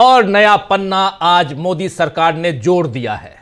और नया पन्ना आज मोदी सरकार ने जोड़ दिया है।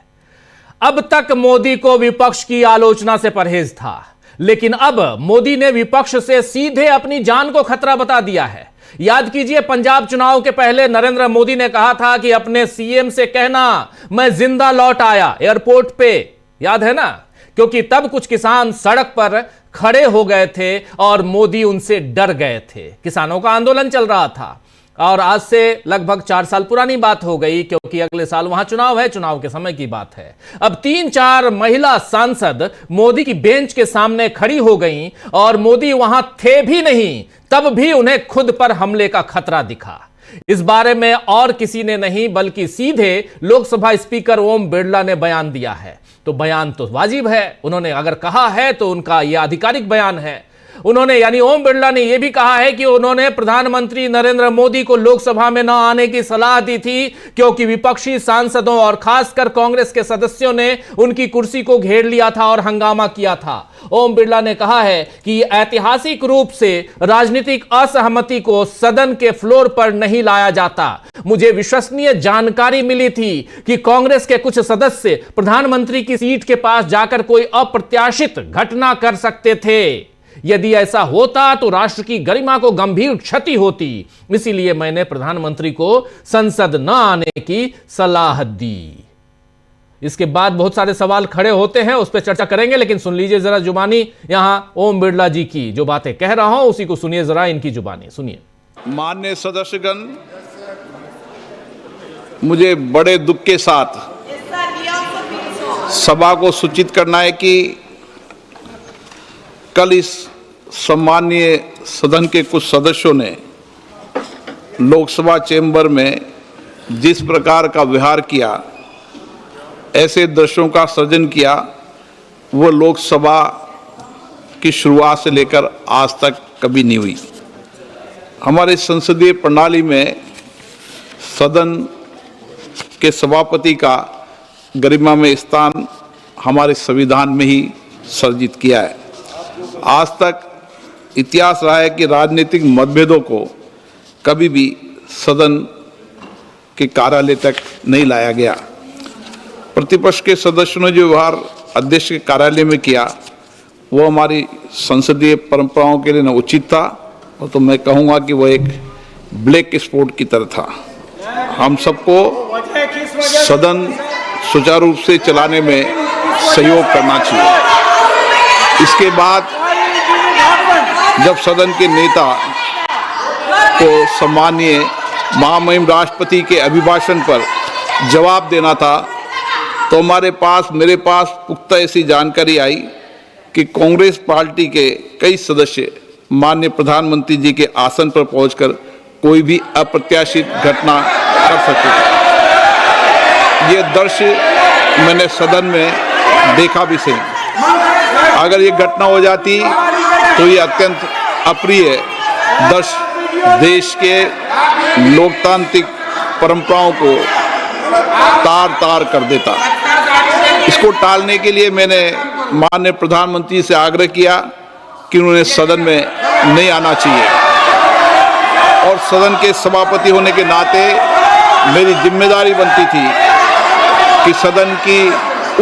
अब तक मोदी को विपक्ष की आलोचना से परहेज था, लेकिन अब मोदी ने विपक्ष से सीधे अपनी जान को खतरा बता दिया है। याद कीजिए, पंजाब चुनाव के पहले नरेंद्र मोदी ने कहा था कि अपने सीएम से कहना मैं जिंदा लौट आया एयरपोर्ट पे, याद है ना? क्योंकि तब कुछ किसान सड़क पर खड़े हो गए थे और मोदी उनसे डर गए थे। किसानों का आंदोलन चल रहा था और आज से लगभग 4 साल पुरानी बात हो गई, क्योंकि अगले साल वहां चुनाव है, चुनाव के समय की बात है। अब 3-4 महिला सांसद मोदी की बेंच के सामने खड़ी हो गईं और मोदी वहां थे भी नहीं, तब भी उन्हें खुद पर हमले का खतरा दिखा। इस बारे में और किसी ने नहीं बल्कि सीधे लोकसभा स्पीकर ओम बिरला ने बयान दिया है। तो बयान तो वाजिब है, उन्होंने अगर कहा है तो उनका यह आधिकारिक बयान है। उन्होंने यानी ओम बिरला ने यह भी कहा है कि उन्होंने प्रधानमंत्री नरेंद्र मोदी को लोकसभा में न आने की सलाह दी थी, क्योंकि विपक्षी सांसदों और खासकर कांग्रेस के सदस्यों ने उनकी कुर्सी को घेर लिया था और हंगामा किया था। ओम बिरला ने कहा है कि ऐतिहासिक रूप से राजनीतिक असहमति को सदन के फ्लोर पर नहीं लाया जाता। मुझे विश्वसनीय जानकारी मिली थी कि कांग्रेस के कुछ सदस्य प्रधानमंत्री की सीट के पास जाकर कोई अप्रत्याशित घटना कर सकते थे। यदि ऐसा होता तो राष्ट्र की गरिमा को गंभीर क्षति होती, इसीलिए मैंने प्रधानमंत्री को संसद न आने की सलाह दी। इसके बाद बहुत सारे सवाल खड़े होते हैं, उस पर चर्चा करेंगे, लेकिन सुन लीजिए जरा जुबानी यहां ओम बिरला जी की। जो बातें कह रहा हूं उसी को सुनिए जरा, इनकी जुबानी सुनिए। माननीय सदस्यगण, मुझे बड़े दुख के साथ सभा को सूचित करना है कि कल इस सम्मानीय सदन के कुछ सदस्यों ने लोकसभा चेंबर में जिस प्रकार का व्यवहार किया, ऐसे दृश्यों का सृजन किया, वो लोकसभा की शुरुआत से लेकर आज तक कभी नहीं हुई। हमारे संसदीय प्रणाली में सदन के सभापति का गरिमा में स्थान हमारे संविधान में ही सर्जित किया है। आज तक इतिहास रहा है कि राजनीतिक मतभेदों को कभी भी सदन के कार्यालय तक नहीं लाया गया। प्रतिपक्ष के सदस्यों ने जो व्यवहार अध्यक्ष के कार्यालय में किया, वो हमारी संसदीय परंपराओं के लिए न उचित था, और तो मैं कहूँगा कि वो एक ब्लैक स्पॉट की तरह था। हम सबको सदन सुचारू रूप से चलाने में सहयोग करना चाहिए। इसके बाद जब सदन के नेता को सम्मानीय महामहिम राष्ट्रपति के अभिभाषण पर जवाब देना था, तो मेरे पास पुख्ता ऐसी जानकारी आई कि कांग्रेस पार्टी के कई सदस्य माननीय प्रधानमंत्री जी के आसन पर पहुंचकर कोई भी अप्रत्याशित घटना कर सकते थे। ये दृश्य मैंने सदन में देखा भी सही। अगर ये घटना हो जाती तो ये अत्यंत अप्रिय दृश्य देश के लोकतांत्रिक परंपराओं को तार-तार कर देता। इसको टालने के लिए मैंने माननीय प्रधानमंत्री से आग्रह किया कि उन्हें सदन में नहीं आना चाहिए, और सदन के सभापति होने के नाते मेरी जिम्मेदारी बनती थी कि सदन की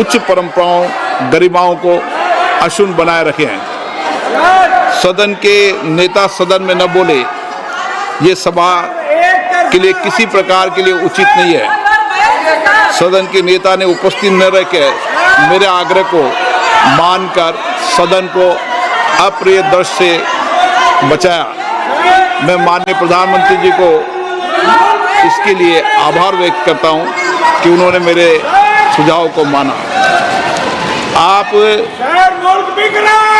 उच्च परंपराओं, गरिमाओं को अक्षुण्ण बनाए रखें। सदन के नेता सदन में न बोले, ये सभा के लिए किसी प्रकार के लिए उचित नहीं है। सदन के नेता ने उपस्थित न रहकर मेरे आग्रह को मानकर सदन को अप्रिय दृश्य से बचाया। मैं माननीय प्रधानमंत्री जी को इसके लिए आभार व्यक्त करता हूं कि उन्होंने मेरे सुझाव को माना। आप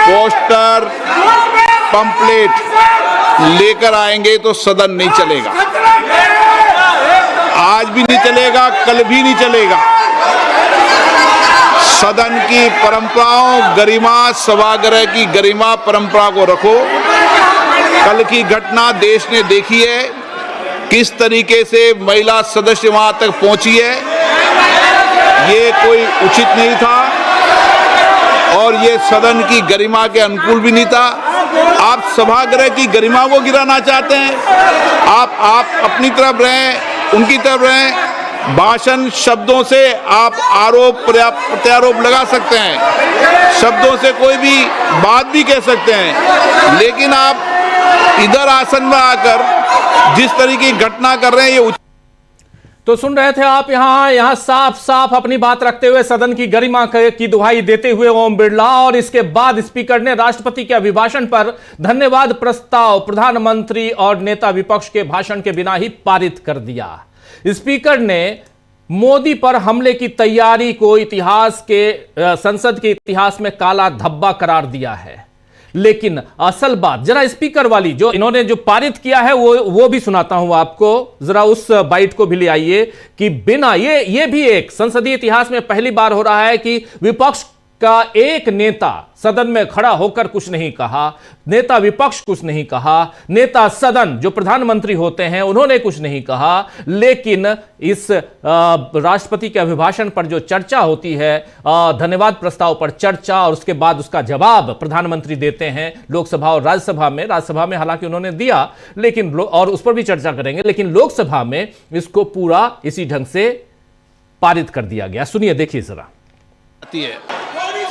पोस्टर, पंपलेट लेकर आएंगे तो सदन नहीं चलेगा। आज भी नहीं चलेगा, कल भी नहीं चलेगा। सदन की परंपराओं, गरिमा, सभागृह की गरिमा परंपरा को रखो। कल की घटना देश ने देखी है, किस तरीके से महिला सदस्य वहां तक पहुंची है। ये कोई उचित नहीं था और ये सदन की गरिमा के अनुकूल भी नहीं था। आप सभागृह की गरिमा को गिराना चाहते हैं। आप अपनी तरफ रहें, उनकी तरफ रहें। भाषण शब्दों से आप आरोप प्रत्यारोप लगा सकते हैं, शब्दों से कोई भी बात भी कह सकते हैं, लेकिन आप इधर आसन में आकर जिस तरीके की घटना कर रहे हैं ये तो सुन रहे थे आप यहां साफ साफ अपनी बात रखते हुए सदन की गरिमा की दुहाई देते हुए ओम बिरला, और इसके बाद स्पीकर ने राष्ट्रपति के अभिभाषण पर धन्यवाद प्रस्ताव प्रधानमंत्री और नेता विपक्ष के भाषण के बिना ही पारित कर दिया। स्पीकर ने मोदी पर हमले की तैयारी को संसद के इतिहास में काला धब्बा करार दिया है। लेकिन असल बात जरा स्पीकर वाली जो इन्होंने जो पारित किया है वो भी सुनाता हूं आपको, जरा उस बाइट को भी ले आइए कि बिना ये भी एक संसदीय इतिहास में पहली बार हो रहा है कि विपक्ष का एक नेता सदन में खड़ा होकर कुछ नहीं कहा, नेता विपक्ष कुछ नहीं कहा, नेता सदन जो प्रधानमंत्री होते हैं उन्होंने कुछ नहीं कहा, लेकिन इस राष्ट्रपति के अभिभाषण पर जो चर्चा होती है, धन्यवाद प्रस्ताव पर चर्चा और उसके बाद उसका जवाब प्रधानमंत्री देते हैं लोकसभा और राज्यसभा में हालांकि उन्होंने दिया, लेकिन और उस पर भी चर्चा करेंगे, लेकिन लोकसभा में इसको पूरा इसी ढंग से पारित कर दिया गया। सुनिए, देखिए जरा।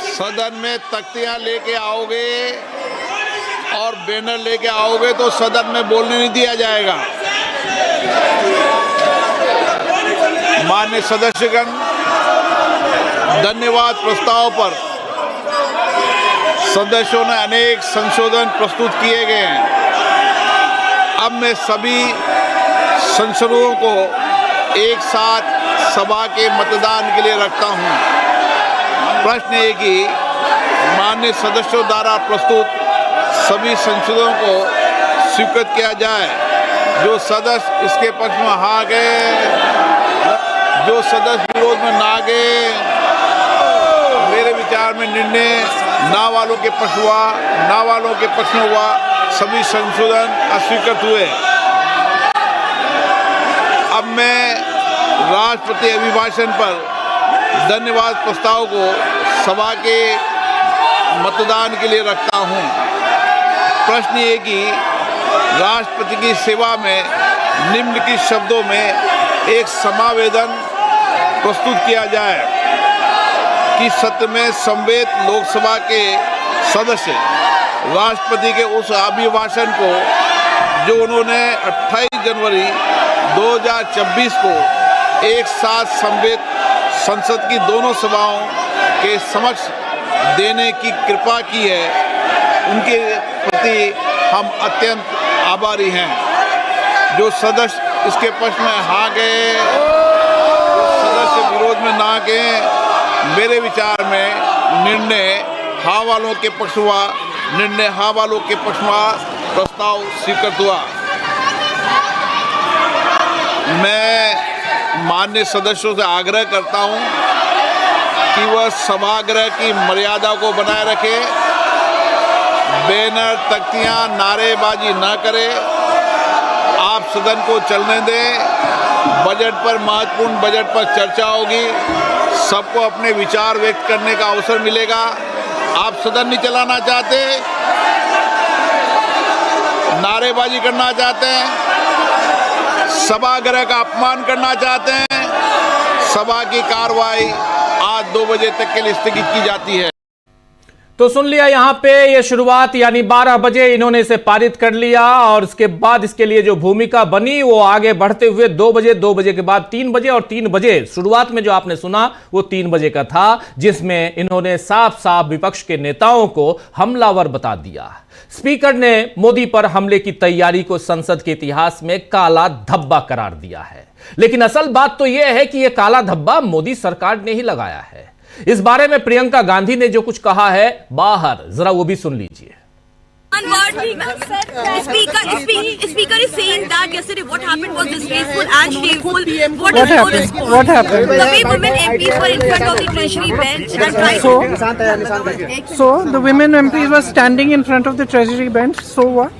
सदन में तख्तियां लेके आओगे और बैनर लेके आओगे तो सदन में बोलने नहीं दिया जाएगा। माननीय सदस्यगण, धन्यवाद प्रस्ताव पर सदस्यों ने अनेक संशोधन प्रस्तुत किए गए हैं। अब मैं सभी संशोधनों को एक साथ सभा के मतदान के लिए रखता हूं। प्रश्न है कि माननीय सदस्यों द्वारा प्रस्तुत सभी संशोधनों को स्वीकृत किया जाए। जो सदस्य इसके पक्ष में हाँ गए, जो सदस्य विरोध में ना गए, मेरे विचार में निर्णय ना वालों के पक्ष हुआ, ना वालों के पक्ष में हुआ, सभी संशोधन अस्वीकृत हुए। अब मैं राष्ट्रपति अभिभाषण पर धन्यवाद प्रस्ताव को सभा के मतदान के लिए रखता हूं। प्रश्न ये कि राष्ट्रपति की सेवा में निम्नलिखित शब्दों में एक समावेदन प्रस्तुत किया जाए कि सत्र में समवेत लोकसभा के सदस्य राष्ट्रपति के उस अभिभाषण को जो उन्होंने 28 जनवरी 2024 को एक साथ समवेत संसद की दोनों सभाओं के समक्ष देने की कृपा की है, उनके प्रति हम अत्यंत आभारी हैं। जो सदस्य इसके पक्ष में हाँ गए, सदस्य विरोध में ना गए, मेरे विचार में निर्णय हाँ वालों के पक्ष हुआ, निर्णय हाँ वालों के पक्ष हुआ, प्रस्ताव स्वीकृत हुआ। मैं माननीय सदस्यों से आग्रह करता हूं कि वह सभागृह की मर्यादा को बनाए रखे, बैनर तख्तियां नारेबाजी न करे, आप सदन को चलने दें। बजट पर महत्वपूर्ण बजट पर चर्चा होगी, सबको अपने विचार व्यक्त करने का अवसर मिलेगा। आप सदन नहीं चलाना चाहते, नारेबाजी करना चाहते हैं, सभागृह का अपमान करना चाहते हैं, सभा की कार्रवाई आज 2 बजे तक के लिए स्थगित की जाती है। तो सुन लिया यहां पे ये शुरुआत, यानी 12 बजे इन्होंने इसे पारित कर लिया और उसके बाद इसके लिए जो भूमिका बनी वो आगे बढ़ते हुए 2 बजे, 2 बजे के बाद 3 बजे और 3 बजे शुरुआत में जो आपने सुना वो 3 बजे का था, जिसमें इन्होंने साफ साफ विपक्ष के नेताओं को हमलावर बता दिया। स्पीकर ने मोदी पर हमले की तैयारी को संसद के इतिहास में काला धब्बा करार दिया है। लेकिन असल बात तो यह है कि यह काला धब्बा मोदी सरकार ने ही लगाया है। इस बारे में प्रियंका गांधी ने जो कुछ कहा है बाहर, जरा वो भी सुन लीजिए। Speaker is saying that yesterday what happened was disgraceful and shameful. What happened? What happened? The way women MPs were in front of the treasury bench and tried So the women MPs were standing in front of the treasury bench. So what?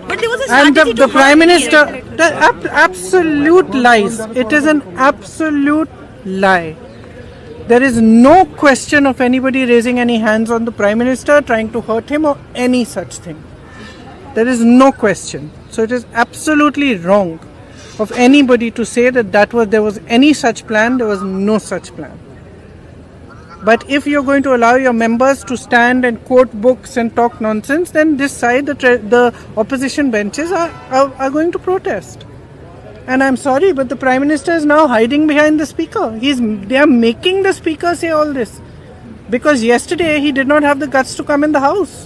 But there was a And strategy the to prime hurt minister, him. absolute lies. It is an absolute lie. There is no question of anybody raising any hands on the prime minister, trying to hurt him or any such thing. There is no question. So it is absolutely wrong. of anybody to say that there was any such plan. There was no such plan. But if you're going to allow your members to stand and quote books and talk nonsense, then this side, the opposition benches are going to protest. And I'm sorry, but the Prime Minister is now hiding behind the Speaker. They are making the Speaker say all this. Because yesterday he did not have the guts to come in the House.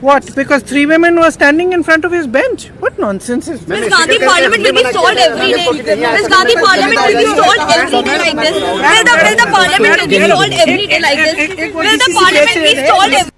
What? Because 3 women were standing in front of his bench? What nonsense is this? Ms. Gandhi, Parliament will be stalled every day. Ms. Gandhi, Parliament will be stalled every day like this. Will the Parliament will be stalled every day like this? Will the Parliament be stalled every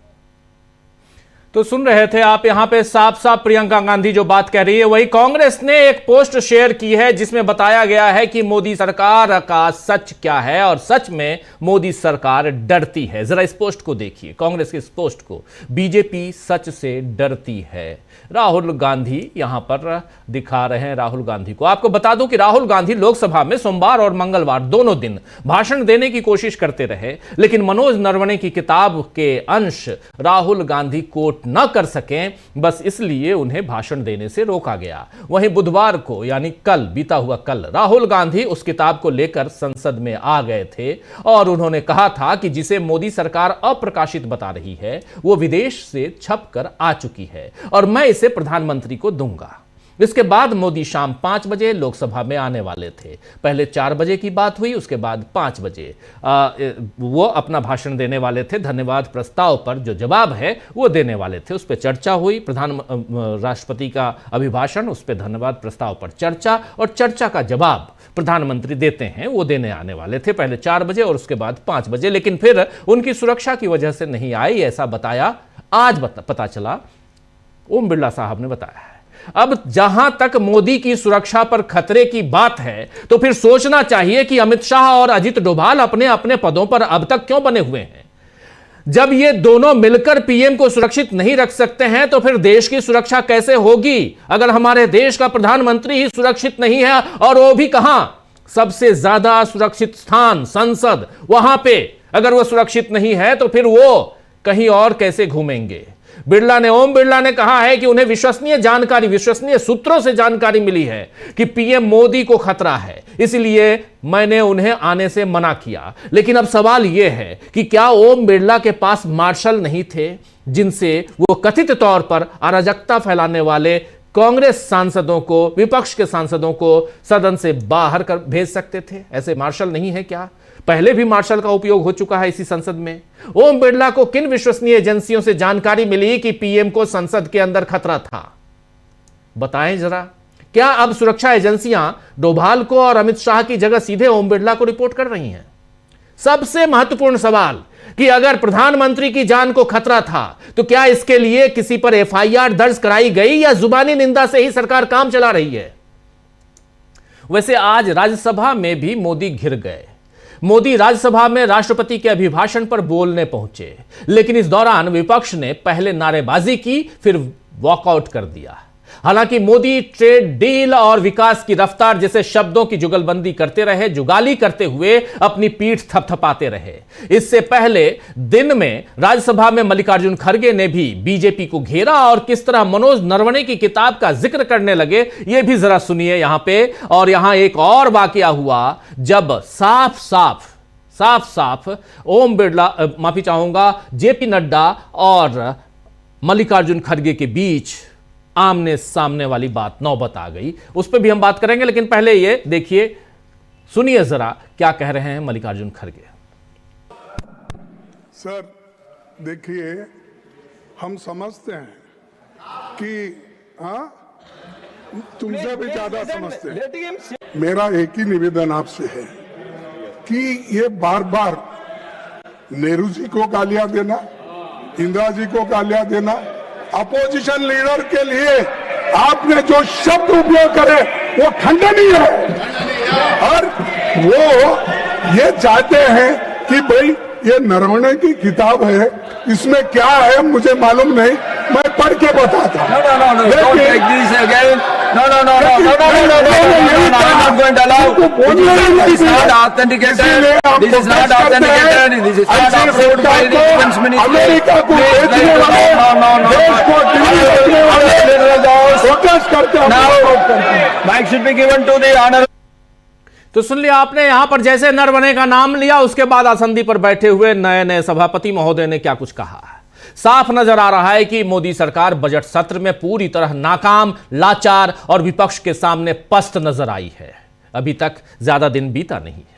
तो सुन रहे थे आप, यहां पे साफ साफ प्रियंका गांधी जो बात कह रही है, वही कांग्रेस ने एक पोस्ट शेयर की है जिसमें बताया गया है कि मोदी सरकार का सच क्या है और सच में मोदी सरकार डरती है। जरा इस पोस्ट को देखिए, कांग्रेस की इस पोस्ट को। बीजेपी सच से डरती है। राहुल गांधी यहां पर दिखा रहे हैं राहुल गांधी को। आपको बता दूं कि राहुल गांधी लोकसभा में सोमवार और मंगलवार दोनों दिन भाषण देने की कोशिश करते रहे, लेकिन मनोज नरवणे की किताब के अंश राहुल गांधी कोट न कर सकें, बस इसलिए उन्हें भाषण देने से रोका गया। वहीं बुधवार को, यानी कल, बीता हुआ कल, राहुल गांधी उस किताब को लेकर संसद में आ गए थे और उन्होंने कहा था कि जिसे मोदी सरकार अप्रकाशित बता रही है वो विदेश से छपकर आ चुकी है और मैं इसे प्रधानमंत्री को दूंगा। इसके बाद मोदी शाम 5 बजे लोकसभा में आने वाले थे। पहले 4 बजे की बात हुई, उसके बाद 5 बजे वो अपना भाषण देने वाले थे। धन्यवाद प्रस्ताव पर जो जवाब है वो देने वाले थे, उस पर चर्चा हुई। राष्ट्रपति का अभिभाषण, उस पर धन्यवाद प्रस्ताव पर चर्चा, और चर्चा का जवाब प्रधानमंत्री देते हैं, वो देने आने वाले थे पहले 4 बजे और उसके बाद 5 बजे। लेकिन फिर उनकी सुरक्षा की वजह से नहीं आई, ऐसा बताया, आज पता चला, ओम बिरला साहब ने बताया है। अब जहां तक मोदी की सुरक्षा पर खतरे की बात है, तो फिर सोचना चाहिए कि अमित शाह और अजित डोभाल अपने अपने पदों पर अब तक क्यों बने हुए हैं। जब ये दोनों मिलकर पीएम को सुरक्षित नहीं रख सकते हैं, तो फिर देश की सुरक्षा कैसे होगी? अगर हमारे देश का प्रधानमंत्री ही सुरक्षित नहीं है, और वो भी कहां, सबसे ज्यादा सुरक्षित स्थान संसद, वहां पे अगर वो सुरक्षित नहीं है, तो फिर वो कहीं और कैसे घूमेंगे? ओम बिरला ने कहा है कि उन्हें विश्वसनीय सूत्रों से जानकारी मिली है कि पीएम मोदी को खतरा है, इसलिए मैंने उन्हें आने से मना किया। लेकिन अब सवाल यह है कि क्या ओम बिरला के पास मार्शल नहीं थे जिनसे वो कथित तौर पर अराजकता फैलाने वाले कांग्रेस सांसदों को, विपक्ष के सांसदों को सदन से बाहर कर भेज सकते थे? ऐसे मार्शल नहीं है क्या? पहले भी मार्शल का उपयोग हो चुका है इसी संसद में। ओम बिरला को किन विश्वसनीय एजेंसियों से जानकारी मिली कि पीएम को संसद के अंदर खतरा था? बताएं जरा। क्या अब सुरक्षा एजेंसियां डोभाल को और अमित शाह की जगह सीधे ओम बिरला को रिपोर्ट कर रही हैं? सबसे महत्वपूर्ण सवाल कि अगर प्रधानमंत्री की जान को खतरा था, तो क्या इसके लिए किसी पर एफआईआर दर्ज कराई गई या जुबानी निंदा से ही सरकार काम चला रही है? वैसे आज राज्यसभा में भी मोदी घिर गए। मोदी राज्यसभा में राष्ट्रपति के अभिभाषण पर बोलने पहुंचे, लेकिन इस दौरान विपक्ष ने पहले नारेबाजी की, फिर वॉकआउट कर दिया। हालांकि मोदी ट्रेड डील और विकास की रफ्तार जैसे शब्दों की जुगलबंदी करते रहे, जुगाली करते हुए अपनी पीठ थपथपाते रहे। इससे पहले दिन में राज्यसभा में मल्लिकार्जुन खड़गे ने भी बीजेपी को घेरा और किस तरह मनोज नरवणे की किताब का जिक्र करने लगे, यह भी जरा सुनिए यहां पे। और यहां एक और वाकया हुआ जब साफ साफ ओम बिरला, माफी चाहूंगा, जेपी नड्डा और मल्लिकार्जुन खड़गे के बीच आमने सामने वाली बात नौबत आ गई। उस पर भी हम बात करेंगे, लेकिन पहले ये देखिए, सुनिए जरा क्या कह रहे हैं मल्लिकार्जुन खड़गे। सर देखिए, हम समझते हैं कि तुमसे भी ज्यादा समझते हैं। मेरा एक ही निवेदन आपसे है कि ये बार बार नेहरू जी को गालियां देना, इंदिरा जी को गालियां देना, अपोजिशन लीडर के लिए आपने जो शब्द उपयोग करे वो खंडनीय है। और वो ये चाहते हैं कि भाई ये नरवणे की किताब है, इसमें क्या है मुझे मालूम नहीं, मैं पढ़ के बताता हूँ। No, don't take this again. No, I'm not going to allow. This is not authenticated. This is not authenticated. This is not approved by the defense ministry. America को बेचने वाले देश को फोकस करते हैं। Now, mic should be given to the honor. तो सुन लिया आपने, यहां पर जैसे नरवणे का नाम लिया उसके बाद आसंदी पर बैठे हुए नए नए सभापति महोदय ने क्या कुछ कहा। साफ नजर आ रहा है कि मोदी सरकार बजट सत्र में पूरी तरह नाकाम, लाचार और विपक्ष के सामने पस्त नजर आई है। अभी तक ज्यादा दिन बीता नहीं है।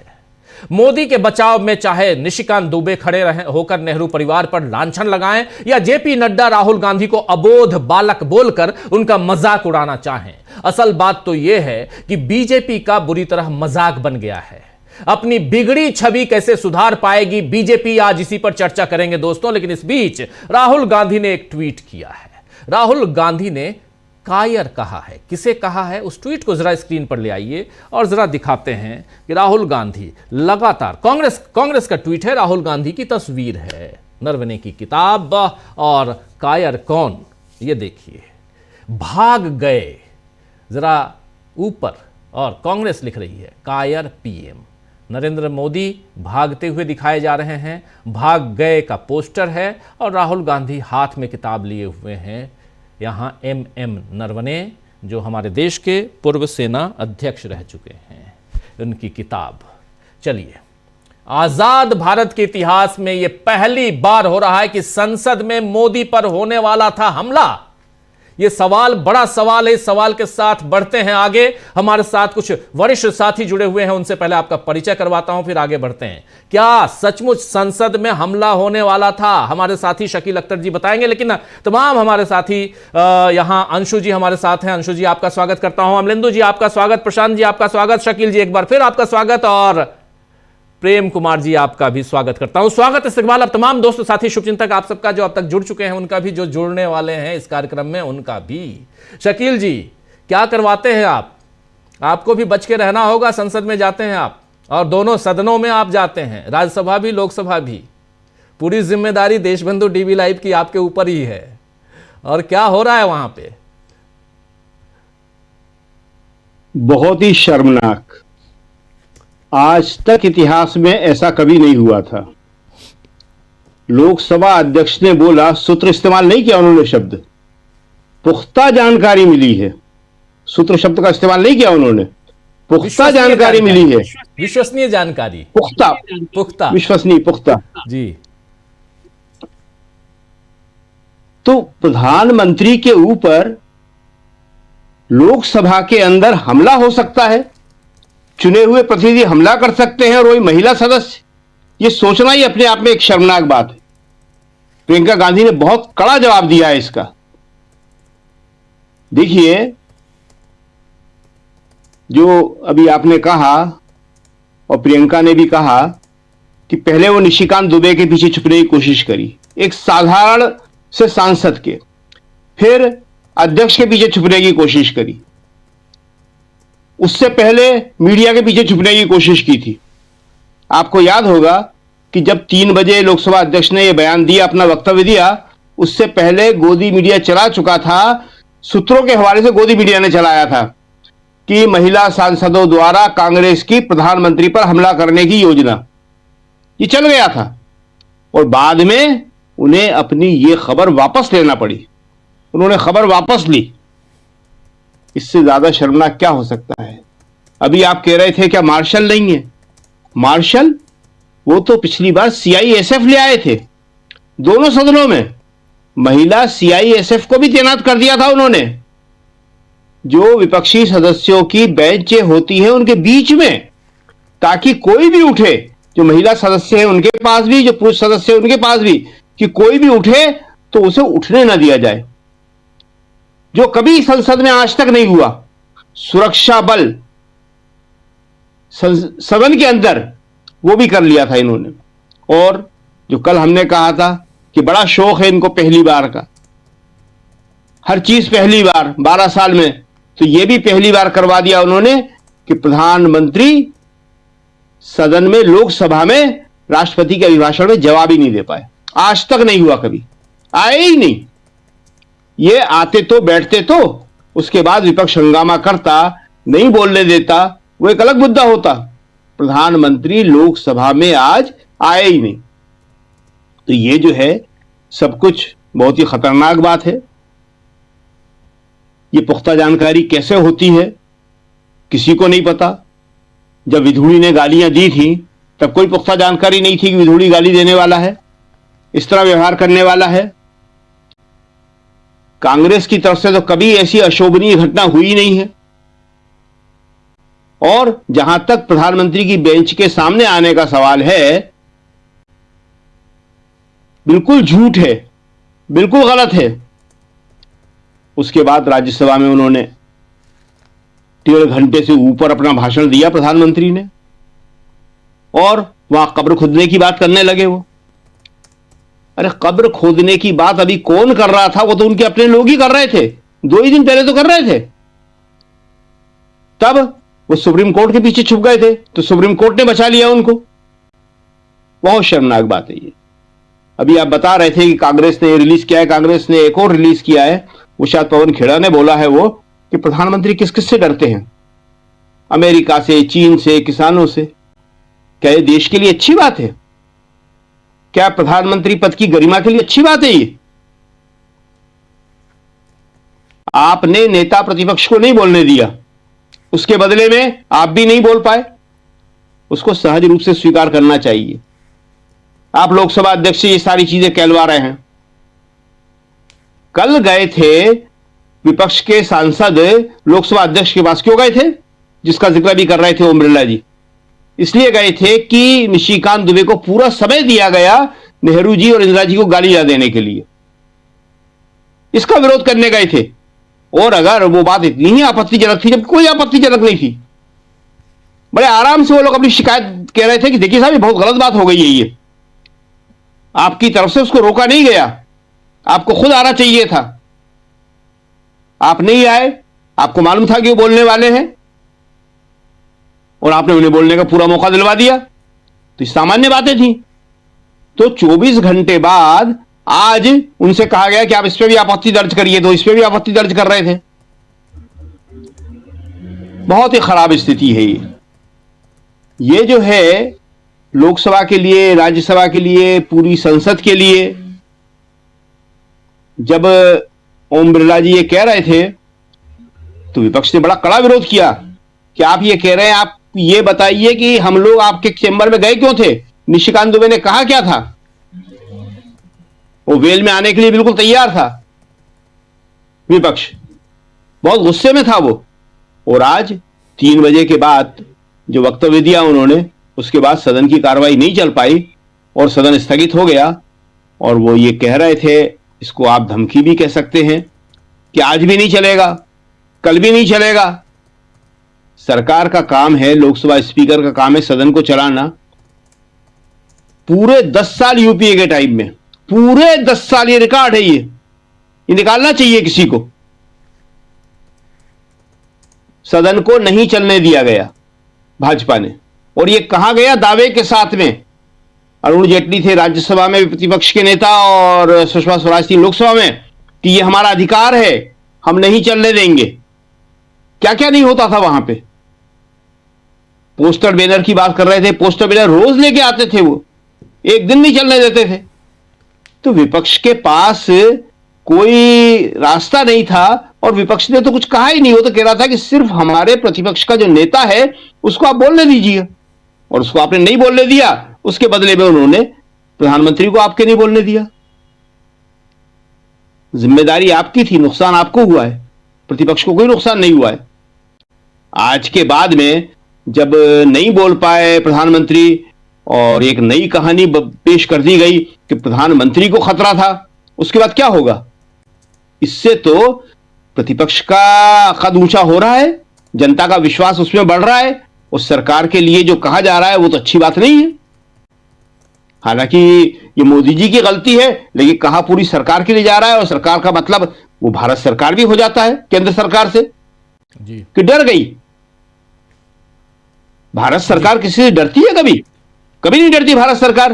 मोदी के बचाव में चाहे निशिकांत दुबे खड़े होकर नेहरू परिवार पर लांछन लगाएं या जेपी नड्डा राहुल गांधी को अबोध बालक बोलकर उनका मजाक उड़ाना चाहें, असल बात तो यह है कि बीजेपी का बुरी तरह मजाक बन गया है। अपनी बिगड़ी छवि कैसे सुधार पाएगी बीजेपी, आज इसी पर चर्चा करेंगे दोस्तों। लेकिन इस बीच राहुल गांधी ने एक ट्वीट किया है। राहुल गांधी ने कायर कहा है। किसे कहा है, उस ट्वीट को जरा स्क्रीन पर ले आइए और जरा दिखाते हैं कि राहुल गांधी लगातार, कांग्रेस का ट्वीट है, राहुल गांधी की तस्वीर है, नरवणे की किताब और कायर कौन, ये देखिए, भाग गए जरा ऊपर, और कांग्रेस लिख रही है कायर पीएम। नरेंद्र मोदी भागते हुए दिखाए जा रहे हैं, भाग गए का पोस्टर है और राहुल गांधी हाथ में किताब लिए हुए हैं। यहाँ एम नरवणे जो हमारे देश के पूर्व सेना अध्यक्ष रह चुके हैं, उनकी किताब। चलिए, आजाद भारत के इतिहास में यह पहली बार हो रहा है कि संसद में मोदी पर होने वाला था हमला। यह सवाल बड़ा सवाल है। इस सवाल के साथ बढ़ते हैं आगे। हमारे साथ कुछ वरिष्ठ साथी जुड़े हुए हैं, उनसे पहले आपका परिचय करवाता हूं, फिर आगे बढ़ते हैं। क्या सचमुच संसद में हमला होने वाला था? हमारे साथी शकील अख्तर जी बताएंगे। लेकिन तमाम हमारे साथी, यहां अंशु जी हमारे साथ हैं। अंशु जी आपका स्वागत करता हूं। अमलेंदु जी आपका स्वागत, प्रशांत जी आपका स्वागत, शकील जी एक बार फिर आपका स्वागत, और प्रेम कुमार जी आपका भी स्वागत करता हूं। स्वागत इस्तकबाल अब तमाम दोस्त साथी शुभचिंतक आप सबका, जो अब तक जुड़ चुके हैं उनका भी, जो जुड़ने वाले हैं इस कार्यक्रम में उनका भी। शकील जी क्या करवाते हैं आप? आपको भी बच के रहना होगा, संसद में जाते हैं आप और दोनों सदनों में आप जाते हैं, राज्यसभा भी लोकसभा भी। पूरी जिम्मेदारी देशबंधु टीवी लाइव की आपके ऊपर ही है। और क्या हो रहा है वहां पे? बहुत ही शर्मनाक। आज तक इतिहास में ऐसा कभी नहीं हुआ था। लोकसभा अध्यक्ष ने बोला, सूत्र इस्तेमाल नहीं किया उन्होंने शब्द, पुख्ता जानकारी मिली है। सूत्र शब्द का इस्तेमाल नहीं किया उन्होंने, पुख्ता जानकारी मिली है, विश्वसनीय जानकारी, पुख्ता विश्वसनीय पुख्ता जी। तो प्रधानमंत्री के ऊपर लोकसभा के अंदर हमला हो सकता है, चुने हुए प्रतिनिधि हमला कर सकते हैं और वही महिला सदस्य, यह सोचना ही अपने आप में एक शर्मनाक बात है। प्रियंका गांधी ने बहुत कड़ा जवाब दिया है इसका। देखिए, जो अभी आपने कहा और प्रियंका ने भी कहा कि पहले वो निशिकांत दुबे के पीछे छुपने की कोशिश करी, एक साधारण से सांसद के, फिर अध्यक्ष के पीछे छुपने की कोशिश करी, उससे पहले मीडिया के पीछे छुपने की कोशिश की थी। आपको याद होगा कि जब 3 बजे लोकसभा अध्यक्ष ने यह बयान दिया, अपना वक्तव्य दिया, उससे पहले गोदी मीडिया चला चुका था। सूत्रों के हवाले से गोदी मीडिया ने चलाया था कि महिला सांसदों द्वारा कांग्रेस की प्रधानमंत्री पर हमला करने की योजना, ये चल गया था। और बाद में उन्हें अपनी ये खबर वापस लेना पड़ी, उन्होंने खबर वापस ली। इससे ज्यादा शर्मनाक क्या हो सकता है? अभी आप कह रहे थे क्या मार्शल नहीं है? मार्शल वो तो पिछली बार सीआईएसएफ ले आए थे, दोनों सदनों में महिला सीआईएसएफ को भी तैनात कर दिया था उन्होंने। जो विपक्षी सदस्यों की बेंचें होती हैं उनके बीच में, ताकि कोई भी उठे, जो महिला सदस्य हैं उनके पास भी, जो पुरुष सदस्य हैं उनके पास भी, कि कोई भी उठे तो उसे उठने ना दिया जाए, जो कभी संसद में आज तक नहीं हुआ। सुरक्षा बल सदन के अंदर वो भी कर लिया था इन्होंने। और जो कल हमने कहा था कि बड़ा शौक है इनको पहली बार का, हर चीज पहली बार 12 साल में, तो ये भी पहली बार करवा दिया उन्होंने कि प्रधानमंत्री सदन में, लोकसभा में राष्ट्रपति के अभिभाषण में जवाब ही नहीं दे पाए। आज तक नहीं हुआ, कभी आए ही नहीं। ये आते तो बैठते तो, उसके बाद विपक्ष हंगामा करता, नहीं बोलने देता, वो एक अलग मुद्दा होता। प्रधानमंत्री लोकसभा में आज आए ही नहीं। तो ये जो है सब कुछ बहुत ही खतरनाक बात है। ये पुख्ता जानकारी कैसे होती है किसी को नहीं पता। जब विधूड़ी ने गालियां दी थी तब कोई पुख्ता जानकारी नहीं थी कि विधूड़ी गाली देने वाला है, इस तरह व्यवहार करने वाला है। कांग्रेस की तरफ से तो कभी ऐसी अशोभनीय घटना हुई नहीं है। और जहां तक प्रधानमंत्री की बेंच के सामने आने का सवाल है, बिल्कुल झूठ है, बिल्कुल गलत है। उसके बाद राज्यसभा में उन्होंने 1.5 घंटे से ऊपर अपना भाषण दिया प्रधानमंत्री ने, और वहां कब्र खोदने की बात करने लगे वो। अरे कब्र खोदने की बात अभी कौन कर रहा था? वो तो उनके अपने लोग ही कर रहे थे, 2 ही दिन पहले तो कर रहे थे। तब वो सुप्रीम कोर्ट के पीछे छुप गए थे तो सुप्रीम कोर्ट ने बचा लिया उनको। बहुत शर्मनाक बात है ये। अभी आप बता रहे थे कि कांग्रेस ने रिलीज किया है, कांग्रेस ने एक और रिलीज किया है, वो शायद पवन खेड़ा ने बोला है वो, कि प्रधानमंत्री किस किस से डरते हैं? अमेरिका से, चीन से, किसानों से। क्या ये देश के लिए अच्छी बात है? क्या प्रधानमंत्री पद की गरिमा के लिए अच्छी बात है ये? आपने नेता प्रतिपक्ष को नहीं बोलने दिया, उसके बदले में आप भी नहीं बोल पाए। उसको सहज रूप से स्वीकार करना चाहिए। आप लोकसभा अध्यक्ष से ये सारी चीजें कहलवा रहे हैं। कल गए थे विपक्ष के सांसद लोकसभा अध्यक्ष के पास। क्यों गए थे? जिसका जिक्र भी कर रहे थे ओम बिरला जी। इसलिए गए थे कि निशिकांत दुबे को पूरा समय दिया गया नेहरू जी और इंदिरा जी को गालियां देने के लिए, इसका विरोध करने गए थे। और अगर वो बात इतनी ही आपत्तिजनक थी, जब कोई आपत्तिजनक नहीं थी, बड़े आराम से वो लोग अपनी शिकायत कह रहे थे कि देखिए साहब ये बहुत गलत बात हो गई है, ये आपकी तरफ से उसको रोका नहीं गया, आपको खुद आना चाहिए था, आप नहीं आए, आपको मालूम था कि वो बोलने वाले हैं और आपने उन्हें बोलने का पूरा मौका दिलवा दिया। तो ये सामान्य बातें थी। तो 24 घंटे बाद आज उनसे कहा गया कि आप इस पे भी आपत्ति दर्ज करिए, तो इस पे भी आपत्ति दर्ज कर रहे थे। बहुत ही खराब स्थिति है ये जो है लोकसभा के लिए, राज्यसभा के लिए, पूरी संसद के लिए। जब ओम बिरला जी ये कह रहे थे तो विपक्ष ने बड़ा कड़ा विरोध किया कि आप ये कह रहे हैं, आप ये बताइए कि हम लोग आपके चेंबर में गए क्यों थे? निशिकांत दुबे ने कहा क्या था? वो वेल में आने के लिए बिल्कुल तैयार था। विपक्ष बहुत गुस्से में था वो। और आज 3 बजे के बाद जो वक्तव्य दिया उन्होंने, उसके बाद सदन की कार्रवाई नहीं चल पाई और सदन स्थगित हो गया। और वो ये कह रहे थे, इसको आप धमकी भी कह सकते हैं, कि आज भी नहीं चलेगा, कल भी नहीं चलेगा। सरकार का काम है, लोकसभा स्पीकर का काम है सदन को चलाना। पूरे 10 साल यूपीए के टाइम में, पूरे 10 साल, ये रिकॉर्ड है, ये निकालना चाहिए किसी को। सदन को नहीं चलने दिया गया भाजपा ने। और ये कहा गया दावे के साथ में, अरुण जेटली थे राज्यसभा में प्रतिपक्ष के नेता और सुषमा स्वराज थी लोकसभा में, कि ये हमारा अधिकार है, हम नहीं चलने देंगे। क्या क्या नहीं होता था वहां पे। पोस्टर बैनर की बात कर रहे थे, पोस्टर बैनर रोज लेके आते थे वो, एक दिन नहीं चलने देते थे। तो विपक्ष के पास कोई रास्ता नहीं था और विपक्ष ने तो कुछ कहा ही नहीं। वो तो कह रहा था कि सिर्फ हमारे प्रतिपक्ष का जो नेता है उसको आप बोलने दीजिए, और उसको आपने नहीं बोलने दिया। उसके बदले में उन्होंने प्रधानमंत्री को आपके नहीं बोलने दिया। जिम्मेदारी आपकी थी, नुकसान आपको हुआ है, प्रतिपक्ष को कोई नुकसान नहीं हुआ है। आज के बाद में जब नहीं बोल पाए प्रधानमंत्री और एक नई कहानी पेश कर दी गई कि प्रधानमंत्री को खतरा था, उसके बाद क्या होगा? इससे तो प्रतिपक्ष का कद ऊंचा हो रहा है, जनता का विश्वास उसमें बढ़ रहा है, उस सरकार के लिए जो कहा जा रहा है वो तो अच्छी बात नहीं है। हालांकि ये मोदी जी की गलती है, लेकिन कहा पूरी सरकार के लिए जा रहा है, और सरकार का मतलब वो भारत सरकार भी हो जाता है केंद्र सरकार से जी। कि डर गई भारत सरकार, किसी से डरती है? कभी कभी नहीं डरती भारत सरकार।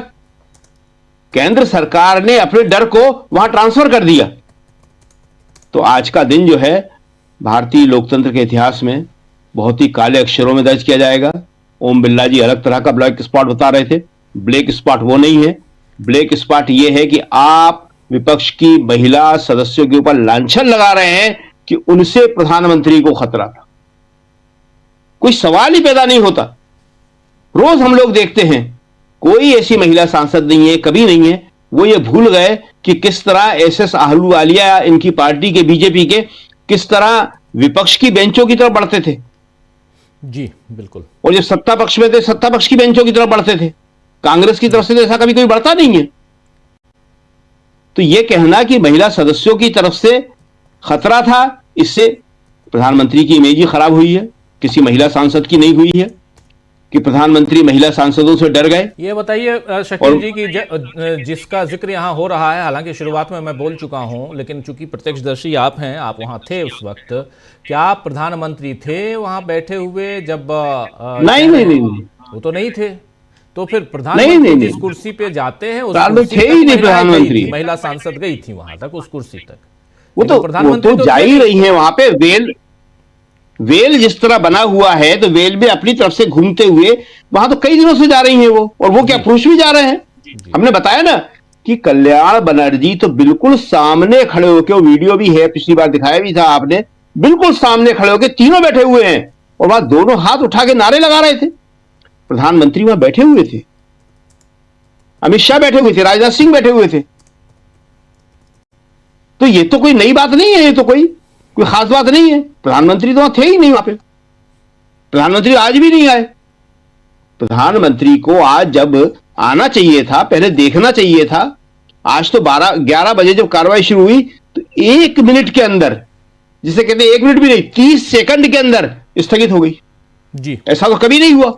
केंद्र सरकार ने अपने डर को वहां ट्रांसफर कर दिया। तो आज का दिन जो है भारतीय लोकतंत्र के इतिहास में बहुत ही काले अक्षरों में दर्ज किया जाएगा। ओम बिरला जी अलग तरह का ब्लैक स्पॉट बता रहे थे। ब्लैक स्पॉट वो नहीं है, ब्लैक स्पॉट ये है कि आप विपक्ष की महिला सदस्यों के ऊपर लांछन लगा रहे हैं कि उनसे प्रधानमंत्री को खतरा था। कोई सवाल ही पैदा नहीं होता। रोज हम लोग देखते हैं कोई ऐसी महिला सांसद नहीं है, कभी नहीं है। वो ये भूल गए कि किस तरह एसएस आहलूवालिया इनकी पार्टी के बीजेपी के किस तरह विपक्ष की बेंचों की तरफ बढ़ते थे। जी बिल्कुल। और जब सत्ता पक्ष में थे सत्ता पक्ष की बेंचों की तरफ बढ़ते थे। कांग्रेस की तरफ से तो ऐसा कभी कोई बढ़ता नहीं है। तो यह कहना कि महिला सदस्यों की तरफ से खतरा था, इससे प्रधानमंत्री की इमेज ही खराब हुई है, किसी महिला सांसद की नहीं हुई है कि प्रधानमंत्री महिला सांसदों से डर गए। ये बताइए शकील जी कि जिसका जिक्र यहाँ हो रहा है, हालांकि शुरुआत में मैं बोल चुका हूँ, लेकिन चूंकि प्रत्यक्षदर्शी आप हैं, आप वहाँ थे उस वक्त, क्या आप प्रधानमंत्री थे वहाँ बैठे हुए जब नहीं, वो तो नहीं थे। तो फिर प्रधानमंत्री जिस कुर्सी पे जाते हैं उस कुर्सी थे ही नहीं प्रधानमंत्री। महिला सांसद गई थी वहां तक, उस कुर्सी तक। वो तो जा ही रही है वहां पे। वेल जिस तरह बना हुआ है, तो वेल में अपनी तरफ से घूमते हुए वहां तो कई दिनों से जा रही हैं वो, और वो क्या पुरुष भी जा रहे हैं। हमने बताया ना कि कल्याण बनर्जी तो बिल्कुल सामने खड़े होकर, वो वीडियो भी है, पिछली बार दिखाया भी था आपने, बिल्कुल सामने खड़े होकर तीनों बैठे हुए हैं और वहां दोनों हाथ उठा के नारे लगा रहे थे। प्रधानमंत्री वहां बैठे हुए थे, अमित शाह बैठे हुए थे, राजनाथ सिंह बैठे हुए थे। तो ये तो कोई नई बात नहीं है, ये तो कोई खास बात नहीं है। प्रधानमंत्री तो वहां थे ही नहीं, वहां पे प्रधानमंत्री आज भी नहीं आए। प्रधानमंत्री को आज जब आना चाहिए था, पहले देखना चाहिए था। आज तो 11 बजे जब कार्रवाई शुरू हुई तो 1 मिनट के अंदर, जिसे कहते हैं 1 मिनट भी नहीं, 30 सेकंड के अंदर स्थगित हो गई जी। ऐसा तो कभी नहीं हुआ।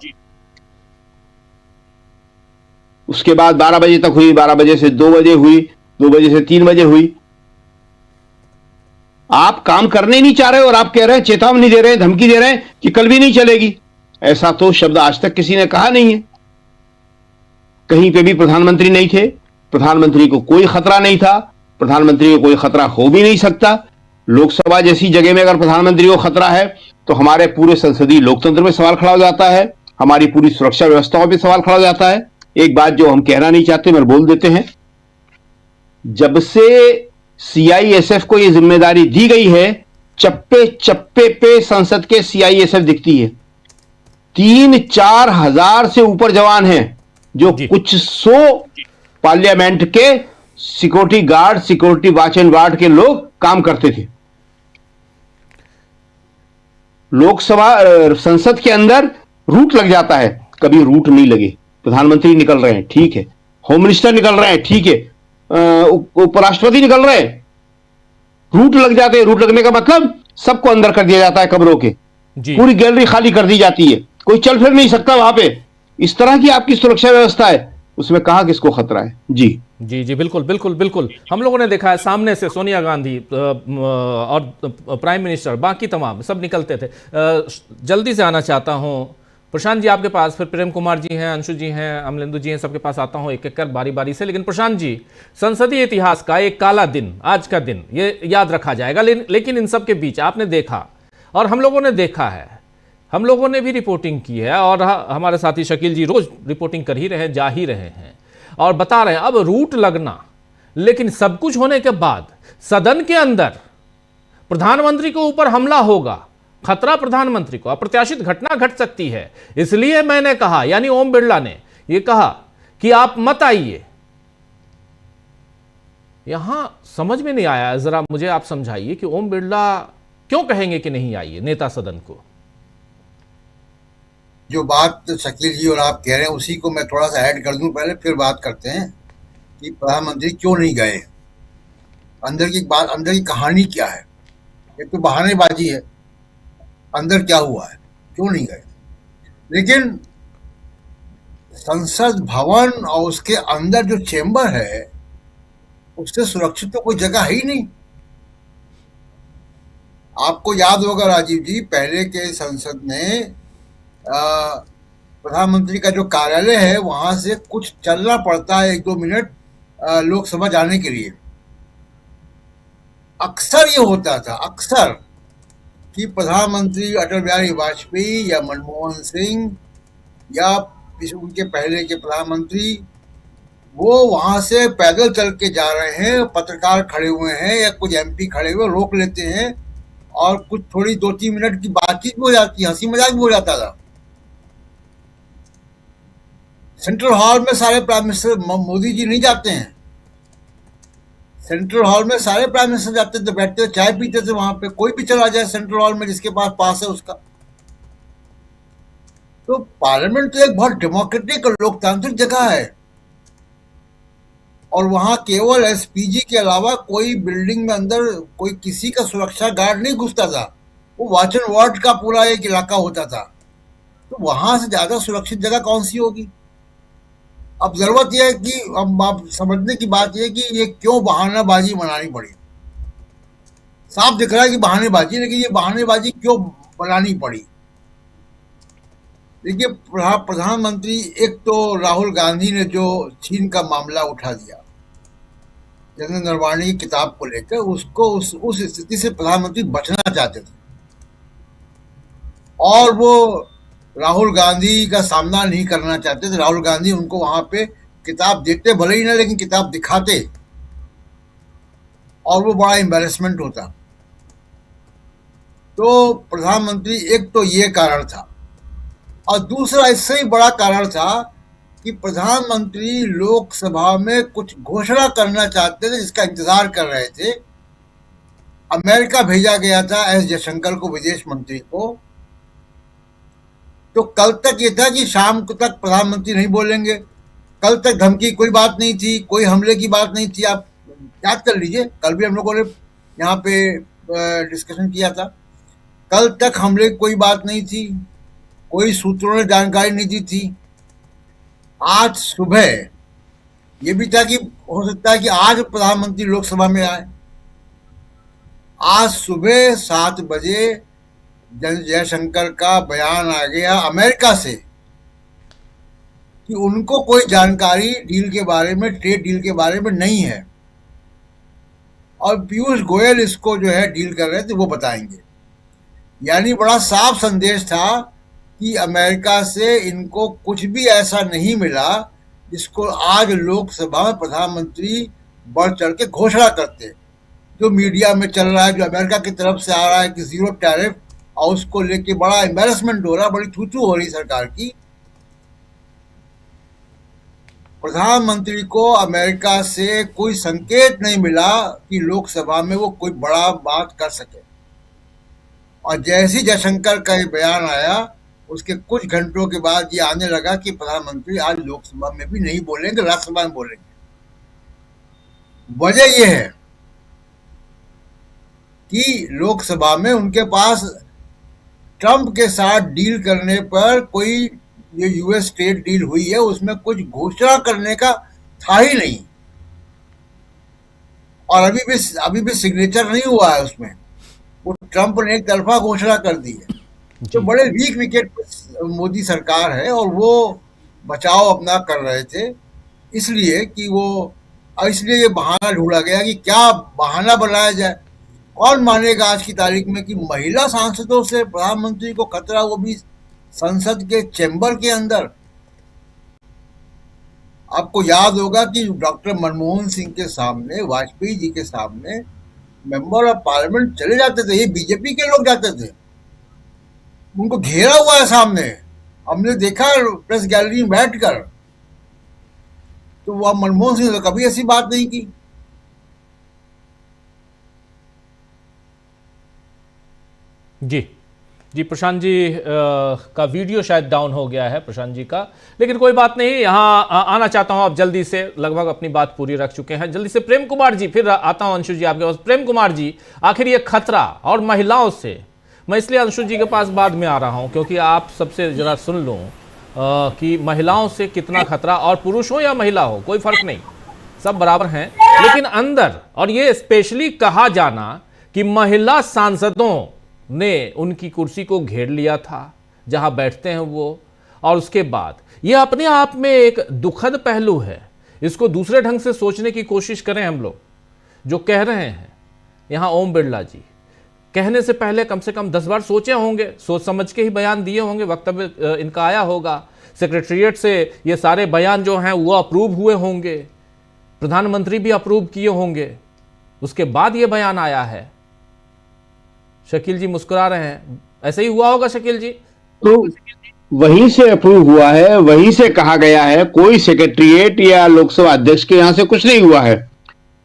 उसके बाद 12 बजे तक हुई, 12 बजे से 2 बजे हुई, 2 बजे से 3 बजे हुई। आप काम करने नहीं चाह रहे और आप कह रहे हैं, चेतावनी दे रहे हैं, धमकी दे रहे हैं कि कल भी नहीं चलेगी। ऐसा तो शब्द आज तक किसी ने कहा नहीं है। कहीं पे भी प्रधानमंत्री नहीं थे, प्रधानमंत्री को कोई खतरा नहीं था, प्रधानमंत्री को कोई खतरा हो भी नहीं सकता। लोकसभा जैसी जगह में अगर प्रधानमंत्री को खतरा है तो हमारे पूरे संसदीय लोकतंत्र में सवाल खड़ा हो जाता है, हमारी पूरी सुरक्षा व्यवस्थाओं पर सवाल खड़ा हो जाता है। एक बात जो हम कहना नहीं चाहते मगर बोल देते हैं, जब से सीआईएसएफ को यह जिम्मेदारी दी गई है, चप्पे चप्पे पे संसद के सीआईएसएफ दिखती है। 3-4 हजार से ऊपर जवान हैं जो कुछ 100 पार्लियामेंट के security guard, security watch and guard के लोग काम करते थे। लोकसभा संसद के अंदर रूट लग जाता है, कभी रूट नहीं लगे। प्रधानमंत्री निकल रहे हैं, ठीक है, होम मिनिस्टर निकल रहे हैं, ठीक है, उपराष्ट्रपति निकल रहे हैं, रूट लग जाते हैं। रूट लगने का मतलब सबको अंदर कर दिया जाता है कमरों के, पूरी गैलरी खाली कर दी जाती है, कोई चल फिर नहीं सकता वहां पे। इस तरह की आपकी सुरक्षा व्यवस्था है, उसमें कहां किसको खतरा है। जी जी जी बिल्कुल बिल्कुल बिल्कुल। हम लोगों ने देखा है सामने से सोनिया गांधी और प्राइम मिनिस्टर, बाकी तमाम सब निकलते थे। जल्दी से आना चाहता हूं प्रशांत जी आपके पास, फिर प्रेम कुमार जी हैं, अंशु जी हैं, अमलेंदु जी हैं, सबके पास आता हूं एक एक कर बारी बारी से। लेकिन प्रशांत जी, संसदीय इतिहास का एक काला दिन, आज का दिन, ये याद रखा जाएगा। लेकिन इन सब के बीच आपने देखा और हम लोगों ने देखा है, हम लोगों ने भी रिपोर्टिंग की है और हमारे साथी शकील जी रोज रिपोर्टिंग कर ही रहे हैं, जा ही रहे हैं और बता रहे हैं अब रूट लगना। लेकिन सब कुछ होने के बाद सदन के अंदर प्रधानमंत्री के ऊपर हमला होगा, खतरा प्रधानमंत्री को, अप्रत्याशित घटना घट सकती है। इसलिए मैंने कहा, यानी ओम बिरला ने यह कहा कि आप मत आइए। यहां समझ में नहीं आया, जरा मुझे आप समझाइए कि ओम बिरला क्यों कहेंगे कि नहीं आइए नेता सदन को। जो बात शकील जी और आप कह रहे हैं उसी को मैं थोड़ा सा ऐड कर दूं, पहले फिर बात करते हैं कि प्रधानमंत्री क्यों नहीं गए, अंदर की बात, अंदर की कहानी क्या है। एक तो बहानेबाजी है, अंदर क्या हुआ है, क्यों नहीं गए। लेकिन संसद भवन और उसके अंदर जो चेंबर है उससे सुरक्षित तो कोई जगह है ही नहीं। आपको याद होगा राजीव जी, पहले के संसद में प्रधानमंत्री का जो कार्यालय है वहां से कुछ चलना पड़ता है 1-2 मिनट लोकसभा जाने के लिए। अक्सर ये होता था, अक्सर, कि प्रधानमंत्री अटल बिहारी वाजपेयी या मनमोहन सिंह या उनके पहले के प्रधानमंत्री वो वहां से पैदल चल के जा रहे हैं, पत्रकार खड़े हुए हैं या कुछ एमपी खड़े हुए रोक लेते हैं और कुछ थोड़ी 2-3 मिनट की बातचीत भी हो जाती है, हंसी मजाक भी हो जाता था। सेंट्रल हॉल में सारे प्राइम मिनिस्टर मोदी जी नहीं जाते हैं, सेंट्रल हॉल में सारे प्राइम मिनिस्टर जाते थे, बैठते थे, चाय पीते थे वहां पे, कोई भी चला जाए सेंट्रल हॉल में जिसके पास पास है उसका। तो पार्लियामेंट तो एक बहुत डेमोक्रेटिक और लोकतांत्रिक जगह है और वहां केवल एसपीजी के अलावा कोई बिल्डिंग में अंदर कोई किसी का सुरक्षा गार्ड नहीं घुसता था, वो वॉच एंड वार्ड का पूरा एक इलाका होता था। तो वहां से ज्यादा सुरक्षित जगह कौन सी होगी? अब जरूरत यह है कि अब आप समझने की बात यह कि ये क्यों बहानाबाजी बनानी पड़ी। साफ दिख रहा है कि बहानेबाजी, लेकिन ये बहानेबाजी क्यों बनानी पड़ी? देखिए, प्रधानमंत्री, एक तो राहुल गांधी ने जो चीन का मामला उठा दिया जनरल नरवाणे की किताब को लेकर, उसको उस स्थिति से प्रधानमंत्री बचना चाहते थे और वो राहुल गांधी का सामना नहीं करना चाहते थे। राहुल गांधी उनको वहां पे किताब देते भले ही ना, लेकिन किताब दिखाते और वो बड़ा एम्बैरेसमेंट होता। तो प्रधानमंत्री, एक तो ये कारण था और दूसरा इससे ही बड़ा कारण था कि प्रधानमंत्री लोकसभा में कुछ घोषणा करना चाहते थे जिसका इंतजार कर रहे थे। अमेरिका भेजा गया था एस जयशंकर को, विदेश मंत्री को। तो कल तक ये था कि शाम तक प्रधानमंत्री नहीं बोलेंगे, कल तक धमकी कोई बात नहीं थी, कोई हमले की बात नहीं थी। आप याद कर लीजिए, कल भी हम लोगों ने यहाँ पे डिस्कशन किया था, कल तक हमले की कोई बात नहीं थी, कोई सूत्रों ने जानकारी नहीं दी थी। आज सुबह ये भी था कि हो सकता है कि आज प्रधानमंत्री लोकसभा में आए। आज सुबह 7 बजे जयशंकर का बयान आ गया अमेरिका से कि उनको कोई जानकारी डील के बारे में, ट्रेड डील के बारे में नहीं है और पीयूष गोयल इसको जो है डील कर रहे थे, वो बताएंगे। यानी बड़ा साफ संदेश था कि अमेरिका से इनको कुछ भी ऐसा नहीं मिला जिसको आज लोकसभा में प्रधानमंत्री बढ़ चढ़ के घोषणा करते। जो मीडिया में चल रहा है, जो अमेरिका की तरफ से आ रहा है कि जीरो टैरिफ, और उसको लेके बड़ा एम्बैरेसमेंट हो रहा है, बड़ी थू-थू हो रही सरकार की। प्रधानमंत्री को अमेरिका से कोई संकेत नहीं मिला कि लोकसभा में वो कोई बड़ा बात कर सके और जैसे जयशंकर का ये बयान आया उसके कुछ घंटों के बाद ये आने लगा कि प्रधानमंत्री आज लोकसभा में भी नहीं बोलेंगे, राज्यसभा में बोलेंगे। वजह यह है कि लोकसभा में उनके पास ट्रंप के साथ डील करने पर कोई ये यूएस ट्रेड डील हुई है, उसमें कुछ घोषणा करने का था ही नहीं और अभी भी सिग्नेचर नहीं हुआ है उसमें। वो ट्रंप ने एक तरफा घोषणा कर दी है। तो बड़े वीक विकेट मोदी सरकार है और वो बचाव अपना कर रहे थे, इसलिए ये बहाना ढूंढा गया कि क्या बहाना बनाया जाए। कौन मानेगा आज की तारीख में कि महिला सांसदों से प्रधानमंत्री को खतरा, वो भी संसद के चैम्बर के अंदर। आपको याद होगा कि डॉक्टर मनमोहन सिंह के सामने, वाजपेयी जी के सामने मेंबर ऑफ पार्लियामेंट चले जाते थे, ये बीजेपी के लोग जाते थे, उनको घेरा हुआ है सामने, हमने देखा प्रेस गैलरी में बैठकर। तो वह मनमोहन सिंह ने कभी ऐसी बात नहीं की। जी प्रशांत जी का वीडियो शायद डाउन हो गया है, प्रशांत जी का, लेकिन कोई बात नहीं। यहाँ आना चाहता हूं, आप जल्दी से लगभग अपनी बात पूरी रख चुके हैं। जल्दी से प्रेम कुमार जी, फिर आता हूं अंशु जी आपके पास। प्रेम कुमार जी, आखिर ये खतरा और महिलाओं से, मैं इसलिए अंशु जी के पास बाद में आ रहा हूं क्योंकि आप सबसे जरा सुन लूं कि महिलाओं से कितना खतरा, और पुरुष हो या महिला हो कोई फर्क नहीं, सब बराबर हैं। लेकिन अंदर, और ये स्पेशली कहा जाना कि महिला सांसदों ने उनकी कुर्सी को घेर लिया था जहां बैठते हैं वो, और उसके बाद ये अपने आप में एक दुखद पहलू है। इसको दूसरे ढंग से सोचने की कोशिश करें हम लोग। जो कह रहे हैं यहां ओम बिरला जी कहने से पहले कम से कम 10 बार सोचे होंगे, सोच समझ के ही बयान दिए होंगे, वक्तव्य इनका आया होगा, सेक्रेटेरिएट से ये सारे बयान जो हैं वो अप्रूव हुए होंगे, प्रधानमंत्री भी अप्रूव किए होंगे, उसके बाद ये बयान आया है। शकील जी मुस्कुरा रहे हैं, ऐसे ही हुआ होगा शकील जी? तो वहीं से अप्रूव हुआ है, वहीं से कहा गया है, कोई सेक्रेटेरिएट या लोकसभा अध्यक्ष के यहां से कुछ नहीं हुआ है।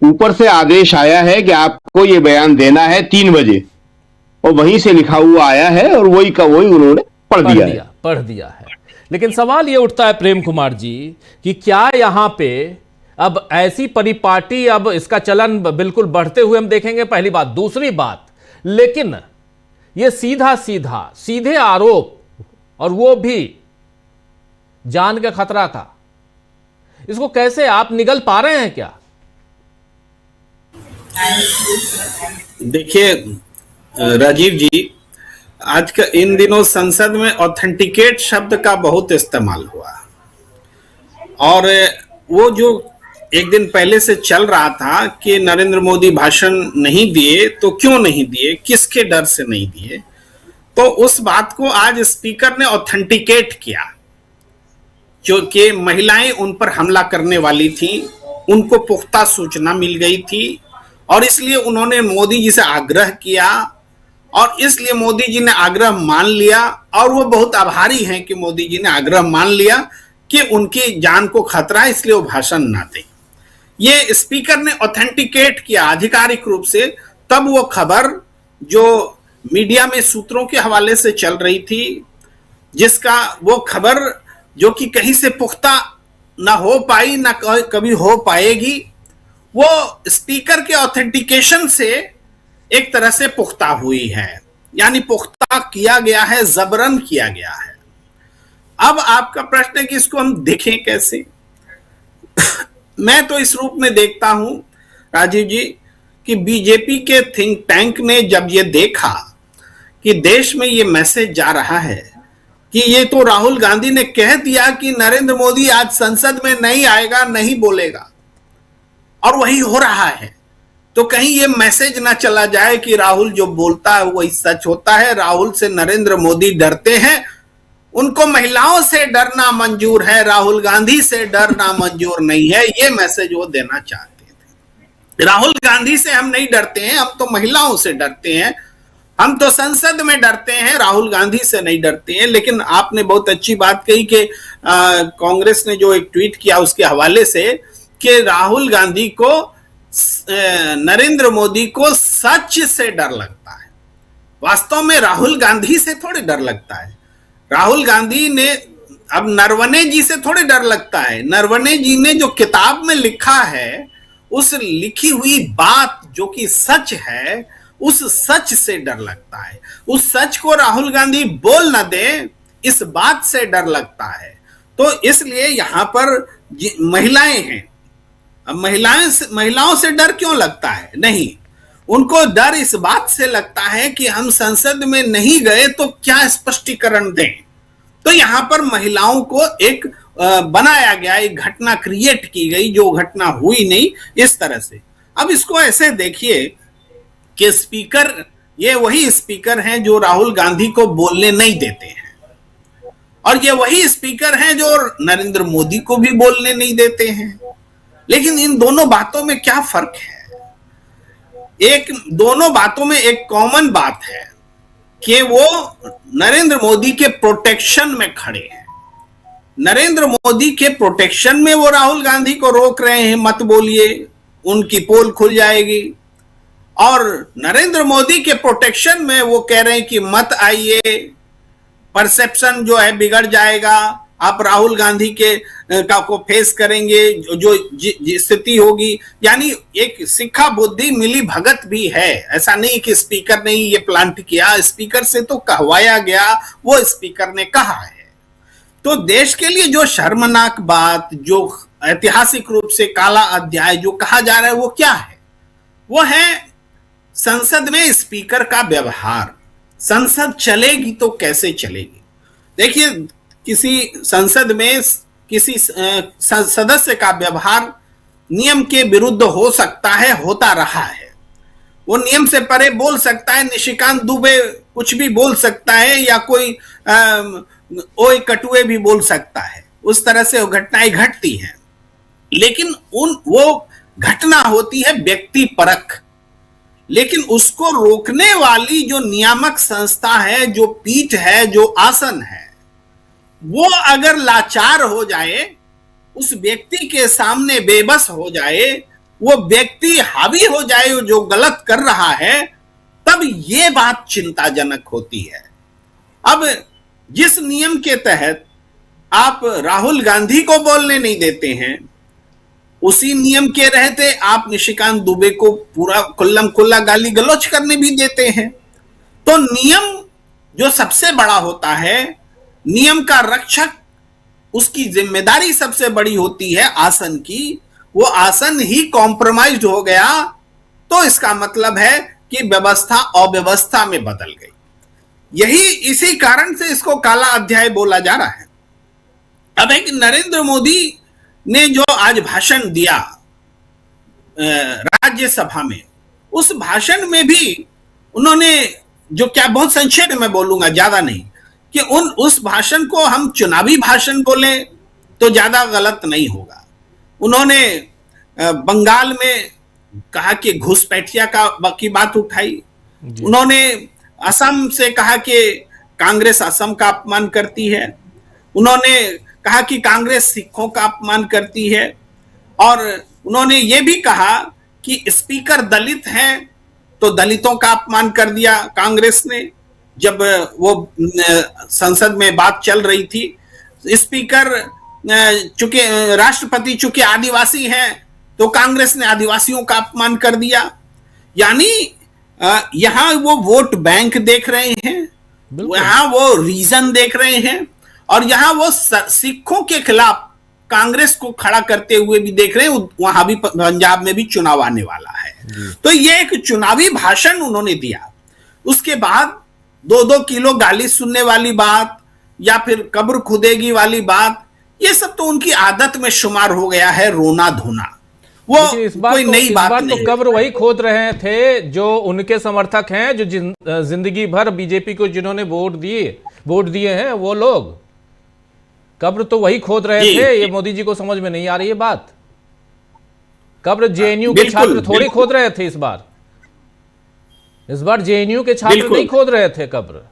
ऊपर से आदेश आया है कि आपको ये बयान देना है 3 बजे, और वहीं से लिखा हुआ आया है और वही का वही उन्होंने पढ़ दिया है। लेकिन सवाल ये उठता है प्रेम कुमार जी कि क्या यहां पे अब ऐसी परिपाटी, अब इसका चलन बिल्कुल बढ़ते हुए हम देखेंगे, पहली बात। दूसरी बात, लेकिन ये सीधे आरोप, और वो भी जान के खतरा का, इसको कैसे आप निगल पा रहे हैं क्या? देखिए राजीव जी, आज का इन दिनों संसद में ऑथेंटिकेट शब्द का बहुत इस्तेमाल हुआ, और वो जो एक दिन पहले से चल रहा था कि नरेंद्र मोदी भाषण नहीं दिए, तो क्यों नहीं दिए, किसके डर से नहीं दिए, तो उस बात को आज स्पीकर ने ऑथेंटिकेट किया। जो कि महिलाएं उन पर हमला करने वाली थी, उनको पुख्ता सूचना मिल गई थी, और इसलिए उन्होंने मोदी जी से आग्रह किया, और इसलिए मोदी जी ने आग्रह मान लिया, और वो बहुत आभारी हैं कि मोदी जी ने आग्रह मान लिया कि उनकी जान को खतरा है, इसलिए वो भाषण ना दें। ये स्पीकर ने ऑथेंटिकेट किया आधिकारिक रूप से। तब वो खबर जो मीडिया में सूत्रों के हवाले से चल रही थी, जिसका वो खबर जो कि कहीं से पुख्ता ना हो पाई, ना कभी हो पाएगी, वो स्पीकर के ऑथेंटिकेशन से एक तरह से पुख्ता हुई है, यानी पुख्ता किया गया है, जबरन किया गया है। अब आपका प्रश्न है कि इसको हम देखें कैसे? मैं तो इस रूप में देखता हूं राजीव जी कि बीजेपी के थिंक टैंक ने जब ये देखा कि देश में ये मैसेज जा रहा है कि ये तो राहुल गांधी ने कह दिया कि नरेंद्र मोदी आज संसद में नहीं आएगा, नहीं बोलेगा, और वही हो रहा है, तो कहीं ये मैसेज ना चला जाए कि राहुल जो बोलता है वही सच होता है, राहुल से नरेंद्र मोदी डरते हैं, उनको महिलाओं से डरना मंजूर है, राहुल गांधी से डरना मंजूर नहीं है, ये मैसेज वो देना चाहते थे। राहुल गांधी से हम नहीं डरते हैं, हम तो महिलाओं से डरते हैं, हम तो संसद में डरते हैं, राहुल गांधी से नहीं डरते हैं। लेकिन आपने बहुत अच्छी बात कही कि कांग्रेस ने जो एक ट्वीट किया उसके हवाले से कि राहुल गांधी को, नरेंद्र मोदी को सच से डर लगता है। वास्तव में राहुल गांधी से थोड़े डर लगता है, राहुल गांधी ने अब नरवणे जी से थोड़े डर लगता है। नरवणे जी ने जो किताब में लिखा है, उस लिखी हुई बात जो कि सच है, उस सच से डर लगता है। उस सच को राहुल गांधी बोल न दे, इस बात से डर लगता है। तो इसलिए यहां पर महिलाएं हैं, अब महिलाओं से डर क्यों लगता है? नहीं, उनको डर इस बात से लगता है कि हम संसद में नहीं गए तो क्या स्पष्टीकरण दें। तो यहां पर महिलाओं को एक बनाया गया, एक घटना क्रिएट की गई जो घटना हुई नहीं, इस तरह से। अब इसको ऐसे देखिए कि स्पीकर, ये वही स्पीकर हैं जो राहुल गांधी को बोलने नहीं देते हैं, और ये वही स्पीकर हैं जो नरेंद्र मोदी को भी बोलने नहीं देते हैं। लेकिन इन दोनों बातों में क्या फर्क है? दोनों बातों में एक कॉमन बात है कि वो नरेंद्र मोदी के प्रोटेक्शन में खड़े हैं। नरेंद्र मोदी के प्रोटेक्शन में वो राहुल गांधी को रोक रहे हैं, मत बोलिए, उनकी पोल खुल जाएगी। और नरेंद्र मोदी के प्रोटेक्शन में वो कह रहे हैं कि मत आइए, परसेप्शन जो है बिगड़ जाएगा, आप राहुल गांधी के को फेस करेंगे, जो स्थिति होगी। यानी एक सिक्खा बुद्धि मिली भगत भी है, ऐसा नहीं कि स्पीकर ने ये प्लांट किया, स्पीकर से तो कहवाया गया, वो स्पीकर ने कहा है। तो देश के लिए जो शर्मनाक बात, जो ऐतिहासिक रूप से काला अध्याय जो कहा जा रहा है, वो क्या है? वो है संसद में स्पीकर का व्यवहार। संसद चलेगी तो कैसे चलेगी? देखिए, किसी संसद में किसी सदस्य का व्यवहार नियम के विरुद्ध हो सकता है, होता रहा है। वो नियम से परे बोल सकता है, निशिकांत दुबे कुछ भी बोल सकता है, या कोई ओए कटुए भी बोल सकता है, उस तरह से वो घटनाएं घटती हैं। लेकिन वो घटना होती है व्यक्ति परख, लेकिन उसको रोकने वाली जो नियामक संस्था है, जो पीठ है, जो आसन है, वो अगर लाचार हो जाए, उस व्यक्ति के सामने बेबस हो जाए, वो व्यक्ति हावी हो जाए जो गलत कर रहा है, तब ये बात चिंताजनक होती है। अब जिस नियम के तहत आप राहुल गांधी को बोलने नहीं देते हैं, उसी नियम के रहते आप निशिकांत दुबे को पूरा खुल्लम खुल्ला गाली गलौज करने भी देते हैं। तो नियम जो सबसे बड़ा होता है, नियम का रक्षक, उसकी जिम्मेदारी सबसे बड़ी होती है आसन की। वो आसन ही कॉम्प्रोमाइज हो गया तो इसका मतलब है कि व्यवस्था अव्यवस्था में बदल गई। इसी कारण से इसको काला अध्याय बोला जा रहा है। अब एक नरेंद्र मोदी ने जो आज भाषण दिया राज्यसभा में, उस भाषण में भी उन्होंने जो, क्या बहुत संक्षेप में बोलूंगा, ज्यादा नहीं, कि उस भाषण को हम चुनावी भाषण बोले तो ज्यादा गलत नहीं होगा। उन्होंने बंगाल में कहा कि घुसपैठिया की बात उठाई, उन्होंने असम से कहा कि कांग्रेस असम का अपमान करती है, उन्होंने कहा कि कांग्रेस सिखों का अपमान करती है, और उन्होंने ये भी कहा कि स्पीकर दलित हैं तो दलितों का अपमान कर दिया कांग्रेस ने। जब वो संसद में बात चल रही थी, स्पीकर चूंकि राष्ट्रपति चूंकि आदिवासी हैं तो कांग्रेस ने आदिवासियों का अपमान कर दिया। यानी यहां वो वोट बैंक देख रहे हैं, यहां वो रीजन देख रहे हैं, और यहां वो सिखों के खिलाफ कांग्रेस को खड़ा करते हुए भी देख रहे हैं। वहां भी पंजाब में भी चुनाव आने वाला है, तो ये एक चुनावी भाषण उन्होंने दिया। उसके बाद 2-2 किलो गाली सुनने वाली बात, या फिर कब्र खुदेगी वाली बात, ये सब तो उनकी आदत में शुमार हो गया है, रोना धोना। वो कोई नई बात नहीं। तो कब्र वही खोद रहे थे जो उनके समर्थक हैं, जो जिंदगी भर बीजेपी को जिन्होंने वोट दिए हैं, वो लोग कब्र तो वही खोद रहे थे। ये मोदी जी को समझ में नहीं आ रही है बात। कब्र जेएनयू के छात्र थोड़ी खोद रहे थे इस बार जेएनयू के छात्र नहीं खोद रहे थे कब्र,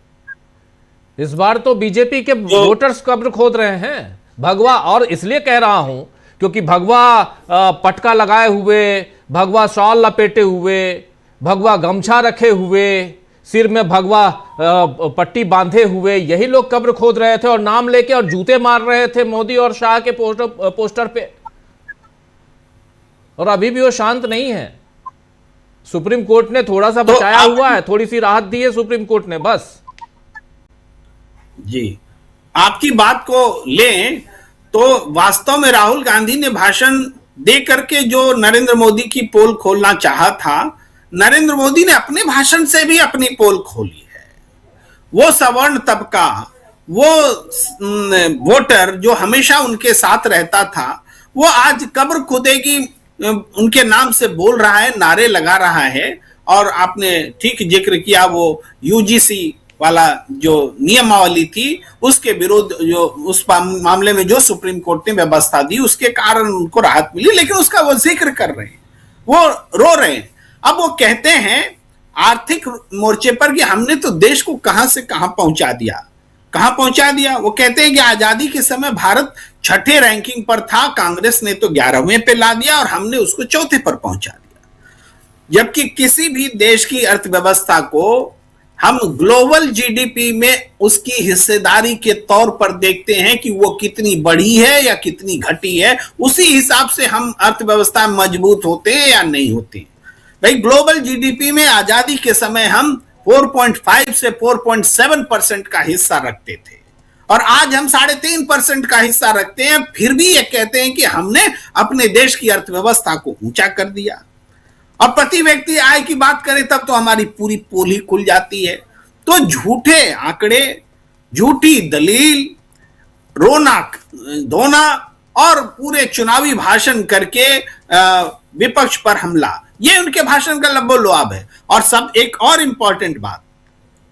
इस बार तो बीजेपी के वोटर्स कब्र खोद रहे हैं। भगवा, और इसलिए कह रहा हूं क्योंकि भगवा पटका लगाए हुए, भगवा शॉल लपेटे हुए, भगवा गमछा रखे हुए, सिर में भगवा पट्टी बांधे हुए, यही लोग कब्र खोद रहे थे और नाम लेके और जूते मार रहे थे मोदी और शाह के पोस्टर पे। और अभी भी वो शांत नहीं है। सुप्रीम कोर्ट ने थोड़ा सा बचाया हुआ है, थोड़ी सी राहत दी है सुप्रीम कोर्ट ने, बस। जी, आपकी बात को लें तो वास्तव में राहुल गांधी ने भाषण दे करके जो नरेंद्र मोदी की पोल खोलना चाहा था, नरेंद्र मोदी ने अपने भाषण से भी अपनी पोल खोली है। वो सवर्ण तबका, वो वोटर जो हमेशा उनके साथ रहता था, वो आज कब्र खुदेगी उनके नाम से बोल रहा है, नारे लगा रहा है। और आपने ठीक जिक्र किया, वो यूजीसी वाला जो नियमावली थी, उसके विरुद्ध जो उस मामले में जो सुप्रीम कोर्ट ने व्यवस्था दी, उसके कारण उनको राहत मिली, लेकिन उसका वो जिक्र कर रहे हैं, वो रो रहे हैं। अब वो कहते हैं आर्थिक मोर्चे पर कि हमने तो देश को कहां से कहां पहुंचा दिया। वो कहते हैं कि आजादी के समय भारत 6ठे रैंकिंग पर था, कांग्रेस ने तो 11वें पे ला दिया और हमने उसको 4थे पर पहुंचा दिया। जबकि किसी भी देश की अर्थव्यवस्था को हम ग्लोबल जीडीपी में उसकी हिस्सेदारी के तौर पर देखते हैं कि वो कितनी बढ़ी है या कितनी घटी है, उसी हिसाब से हम अर्थव्यवस्था मजबूत होते हैं या नहीं होते। भाई, ग्लोबल जीडीपी में आजादी के समय हम 4.5 से 4.7% का हिस्सा रखते थे, और आज हम 3.5% का हिस्सा रखते हैं। फिर भी ये कहते हैं कि हमने अपने देश की अर्थव्यवस्था को ऊंचा कर दिया। और प्रति व्यक्ति आय की बात करें तब तो हमारी पूरी पोल ही खुल जाती है। तो झूठे आंकड़े, झूठी दलील, रोना धोना और पूरे चुनावी भाषण करके विपक्ष पर हमला, ये उनके भाषण का लब्बो लुआब है। और सब एक और इंपॉर्टेंट बात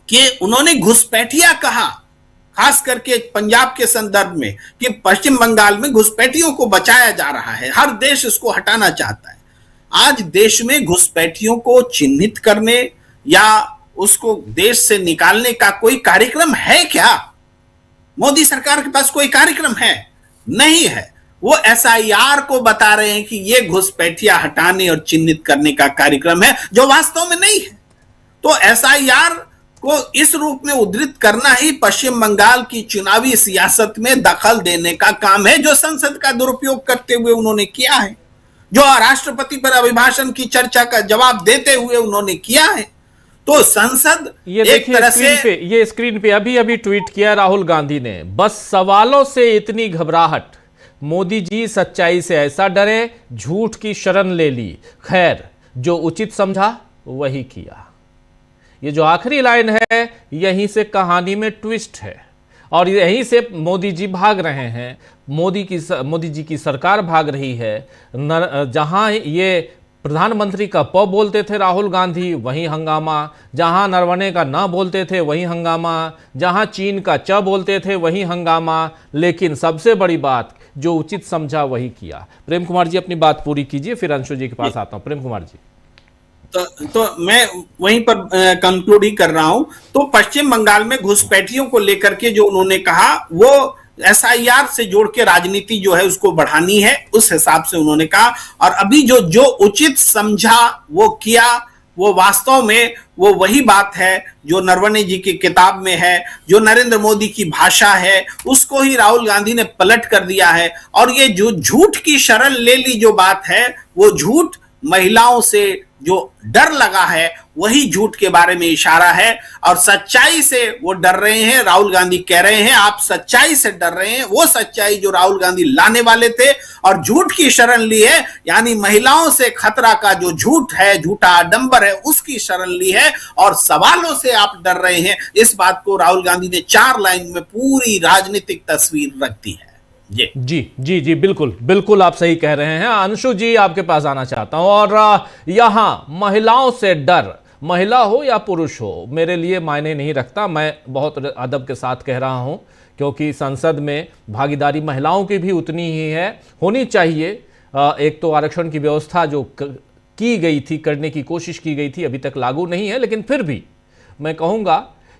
कि उन्होंने घुसपैठिया कहा, खास करके पंजाब के संदर्भ में, कि पश्चिम बंगाल में घुसपैठियों को बचाया जा रहा है, हर देश इसको हटाना चाहता है। आज देश में घुसपैठियों को चिन्हित करने या उसको देश से निकालने का कोई कार्यक्रम है क्या? मोदी सरकार के पास कोई कार्यक्रम है? नहीं है। वो एसआईआर को बता रहे हैं कि ये घुसपैठिया हटाने और चिन्हित करने का कार्यक्रम है, जो वास्तव में नहीं है। तो एसआईआर को इस रूप में उद्धृत करना ही पश्चिम बंगाल की चुनावी सियासत में दखल देने का काम है, जो संसद का दुरुपयोग करते हुए उन्होंने किया है, जो राष्ट्रपति पर अभिभाषण की चर्चा का जवाब देते हुए उन्होंने किया है। तो संसद ये एक तरह से ये स्क्रीन पे अभी ट्वीट किया राहुल गांधी ने, बस सवालों से इतनी घबराहट, मोदी जी सच्चाई से ऐसा डरे, झूठ की शरण ले ली, खैर जो उचित समझा वही किया। ये जो आखिरी लाइन है, यहीं से कहानी में ट्विस्ट है और यहीं से मोदी जी भाग रहे हैं, मोदी जी की सरकार भाग रही है। जहां ये प्रधानमंत्री का प बोलते थे राहुल गांधी, वहीं हंगामा, जहां नरवणे का ना बोलते थे वहीं हंगामा, जहां चीन का च बोलते थे वहीं हंगामा, लेकिन सबसे बड़ी बात, जो उचित समझा वही किया। प्रेम कुमार जी अपनी बात पूरी कीजिए, फिर अंशु जी के पास आता हूं। प्रेम कुमार जी। तो मैं वहीं पर कंक्लूड ही कर रहा हूं। तो पश्चिम बंगाल में घुसपैठियों को लेकर के जो उन्होंने कहा, वो एसआईआर से जोड़ के राजनीति जो है उसको बढ़ानी है, उस हिसाब से उन्होंने कहा। और अभी जो उचित समझा वो किया, वो वास्तव में वो वही बात है जो नरवणे जी की किताब में है, जो नरेंद्र मोदी की भाषा है, उसको ही राहुल गांधी ने पलट कर दिया है। और ये जो झूठ की शरण ले ली जो बात है, वो झूठ महिलाओं से जो डर लगा है वही झूठ के बारे में इशारा है। और सच्चाई से वो डर रहे हैं। राहुल गांधी कह रहे हैं आप सच्चाई से डर रहे हैं, वो सच्चाई जो राहुल गांधी लाने वाले थे और झूठ की शरण ली है, यानी महिलाओं से खतरा का जो झूठ है, झूठा आडंबर है, उसकी शरण ली है। और सवालों से आप डर रहे हैं, इस बात को राहुल गांधी ने 4 लाइन में पूरी राजनीतिक तस्वीर रख दी है। जी बिल्कुल आप सही कह रहे हैं। अंशु जी आपके पास आना चाहता हूं। और यहां महिलाओं से डर, महिला हो या पुरुष हो, मेरे लिए मायने नहीं रखता, मैं बहुत अदब के साथ कह रहा हूं, क्योंकि संसद में भागीदारी महिलाओं की भी उतनी ही है, होनी चाहिए। एक तो आरक्षण की व्यवस्था जो की गई थी, करने की कोशिश की गई थी, अभी तक लागू नहीं है, लेकिन फिर भी मैं कहूंगा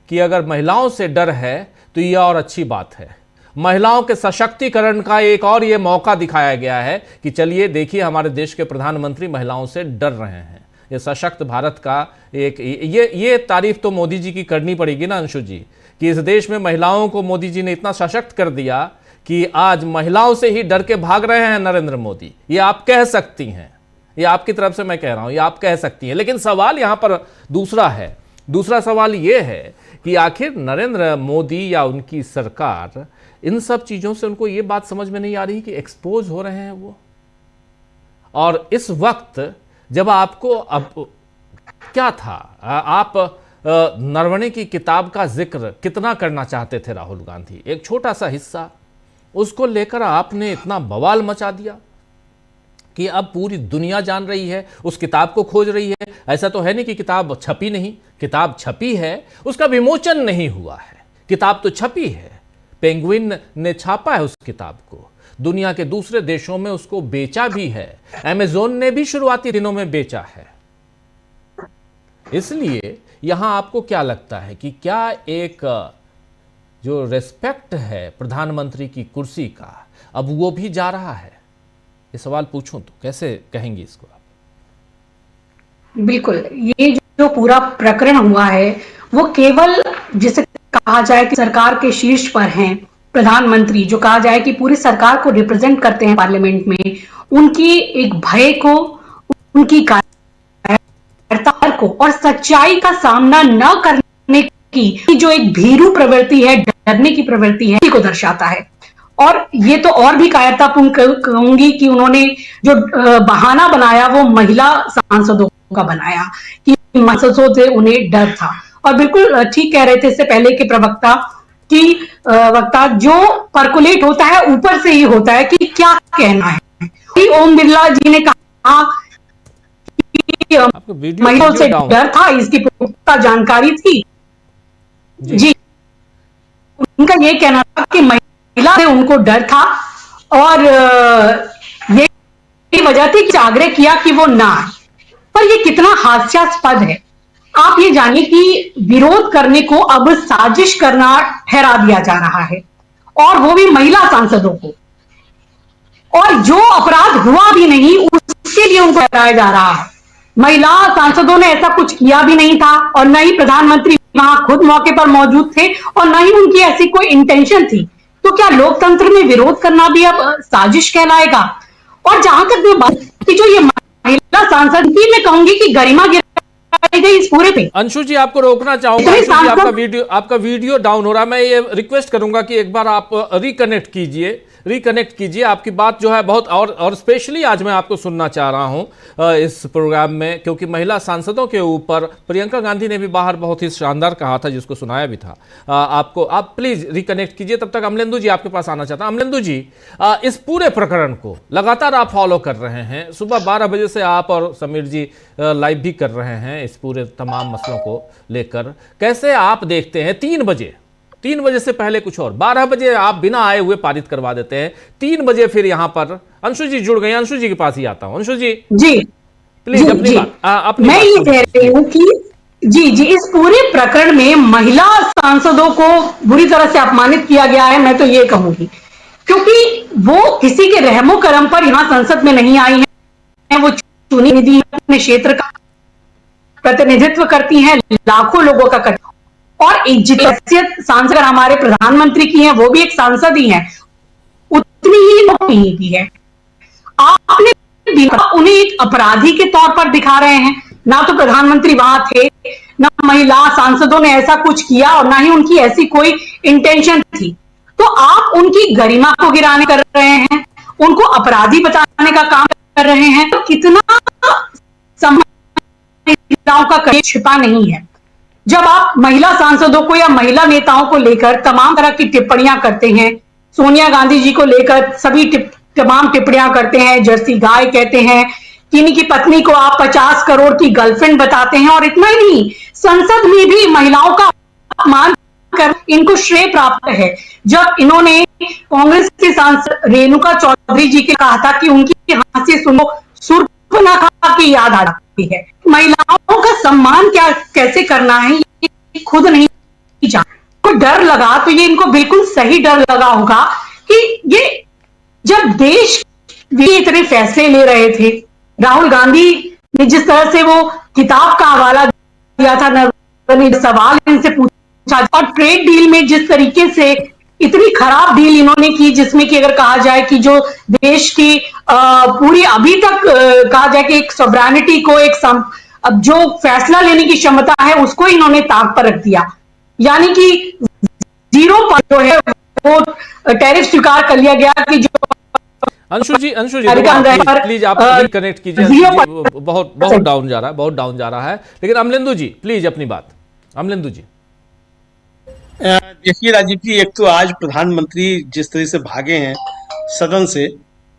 कि अगर महिलाओं से डर है तो यह और अच्छी बात है। महिलाओं के सशक्तिकरण का एक और ये मौका दिखाया गया है कि चलिए देखिए, हमारे देश के प्रधानमंत्री महिलाओं से डर रहे हैं। ये सशक्त भारत का एक ये तारीफ तो मोदी जी की करनी पड़ेगी ना अंशु जी, कि इस देश में महिलाओं को मोदी जी ने इतना सशक्त कर दिया कि आज महिलाओं से ही डर के भाग रहे हैं नरेंद्र मोदी। ये आप कह सकती हैं, ये आपकी तरफ से मैं कह रहा हूं, ये आप कह सकती हैं। लेकिन सवाल यहां पर दूसरा है। दूसरा सवाल ये है कि आखिर नरेंद्र मोदी या उनकी सरकार, इन सब चीजों से उनको ये बात समझ में नहीं आ रही कि एक्सपोज हो रहे हैं वो। और इस वक्त जब आपको, अब क्या था, आप नरवणे की किताब का जिक्र कितना करना चाहते थे राहुल गांधी, एक छोटा सा हिस्सा, उसको लेकर आपने इतना बवाल मचा दिया कि अब पूरी दुनिया जान रही है, उस किताब को खोज रही है। ऐसा तो है नहीं कि किताब छपी नहीं, किताब छपी है, उसका विमोचन नहीं हुआ है, किताब तो छपी है। पेंगुइन ने छापा है उस किताब को, दुनिया के दूसरे देशों में उसको बेचा भी है, अमेज़न ने भी शुरुआती दिनों में बेचा है। इसलिए यहां आपको क्या लगता है कि क्या एक जो रेस्पेक्ट है प्रधानमंत्री की कुर्सी का, अब वो भी जा रहा है? ये सवाल पूछूं तो कैसे कहेंगे इसको आप? बिल्कुल, ये जो पूरा प्रकरण हुआ है वो केवल, जिसे कहा जाए कि सरकार के शीर्ष पर हैं प्रधानमंत्री, जो कहा जाए कि पूरी सरकार को रिप्रेजेंट करते हैं पार्लियामेंट में, उनकी एक भय को, उनकी कायरता को और सच्चाई का सामना न करने की जो एक भीरू प्रवृत्ति है, डरने की प्रवृत्ति है, को दर्शाता है। और ये तो और भी कायरतापूर्ण कहूंगी कि उन्होंने जो बहाना बनाया वो महिला सांसदों का बनाया कि सांसदों से उन्हें डर था। और बिल्कुल ठीक कह रहे थे इससे पहले के प्रवक्ता कि वक्ता, जो परकुलेट होता है ऊपर से ही होता है कि क्या कहना है। ओम बिरला जी ने कहा आपको महिलाओं से वीडियो डर था, इसकी पुख्ता जानकारी थी। जी, उनका ये कहना था कि महिला से उनको डर था और ये वजह थी कि आग्रह किया कि वो ना आए। पर ये कितना हास्यास्पद है। आप ये जानिए कि विरोध करने को अब साजिश करना ठहरा दिया जा रहा है, और वो भी महिला सांसदों को, और जो अपराध हुआ भी नहीं उसके लिए उनको ठहराया जा रहा है। महिला सांसदों ने ऐसा कुछ किया भी नहीं था, और न ही प्रधानमंत्री वहां खुद मौके पर मौजूद थे, और न ही उनकी ऐसी कोई इंटेंशन थी। तो क्या लोकतंत्र में विरोध करना भी अब साजिश कहलाएगा? और जहां तक मैं बात की, जो ये महिला सांसद थी, मैं कहूंगी कि गरिमा गिराई गई इस पूरे पे। अंशु जी, आपको रोकना चाहूंगा। अंशु जी, आपका वीडियो डाउन हो रहा है। मैं ये रिक्वेस्ट करूंगा कि एक बार आप रिकनेक्ट कीजिए। आपकी बात जो है बहुत, और स्पेशली आज मैं आपको सुनना चाह रहा हूं इस प्रोग्राम में, क्योंकि महिला सांसदों के ऊपर प्रियंका गांधी ने भी बाहर बहुत ही शानदार कहा था, जिसको सुनाया भी था। आप प्लीज रिकनेक्ट कीजिए। तब तक अमलेंदु जी आपके पास आना चाहता हूं। अमलेंदु जी, इस पूरे प्रकरण को लगातार आप फॉलो कर रहे हैं। सुबह 12 बजे से आप और समीर जी लाइव भी कर रहे हैं इस पूरे तमाम मसलों को लेकर। कैसे आप देखते हैं 3 बजे से पहले कुछ और, 12 बजे आप बिना आए हुए पारित करवा देते हैं, 3 बजे फिर यहां पर अंशु जी जुड़ गए। अंशु जी के पास ही आता हूं। अंशु जी प्लीज अपनी बात। मैं ये कह रही हूं कि जी इस पूरे प्रकरण में महिला सांसदों को बुरी तरह से अपमानित किया गया है, मैं तो ये कहूंगी, क्योंकि वो किसी के रहमो करम पर यहां संसद में नहीं आई हैं। वो चुनी हुई अपने क्षेत्र का प्रतिनिधित्व करती हैं, लाखों लोगों का करती, और एक जितनी सांसद हमारे प्रधानमंत्री की हैं, वो भी एक सांसद ही हैं, उतनी ही भी है। आपने उन्हें एक अपराधी के तौर पर दिखा रहे हैं। ना तो प्रधानमंत्री वहां थे, ना महिला सांसदों ने ऐसा कुछ किया, और ना ही उनकी ऐसी कोई इंटेंशन थी। तो आप उनकी गरिमा को गिराने कर रहे हैं, उनको अपराधी बताने का काम कर रहे हैं। तो कितना महिलाओं का कहीं छिपा नहीं है। जब आप महिला सांसदों को या महिला नेताओं को लेकर तमाम तरह की टिप्पणियां करते हैं, सोनिया गांधी जी को लेकर सभी तमाम टिप्पणियां करते हैं, जर्सी गाय कहते हैं, किन्हीं की पत्नी को आप 50 करोड़ की गर्लफ्रेंड बताते हैं, और इतना ही नहीं, संसद में भी महिलाओं का अपमान कर इनको श्रेय प्राप्त है। जब इन्होंने कांग्रेस के सांसद रेणुका चौधरी जी के कहा था कि उनकी हंसी सुनो सूर्पनखा की याद आ जाती है। महिलाओं का सम्मान क्या कैसे करना है ये खुद नहीं जानते। को डर लगा तो ये इनको बिल्कुल सही डर लगा होगा कि ये जब देश भी इतने फैसले ले रहे थे, राहुल गांधी ने जिस तरह से वो किताब का हवाला दिया था, सवाल इनसे पूछा, और ट्रेड डील में जिस तरीके से इतनी खराब डील इन्होंने की, जिसमें कि अगर कहा जाए कि जो देश की पूरी अभी तक कहा जाए कि एक सॉवरेनिटी को, अब जो फैसला लेने की क्षमता है उसको इन्होंने ताक पर रख दिया। यानी कि 0 पर जो है वो टैरिफ स्वीकार कर लिया गया कि जो अंशु जी प्लीज आप कनेक्ट कीजिए। बहुत डाउन जा रहा है। लेकिन अमलेंदु जी प्लीज अपनी बात। अमलेंदु जी देखिए राजीव जी, एक तो आज प्रधानमंत्री जिस तरह से भागे हैं सदन से,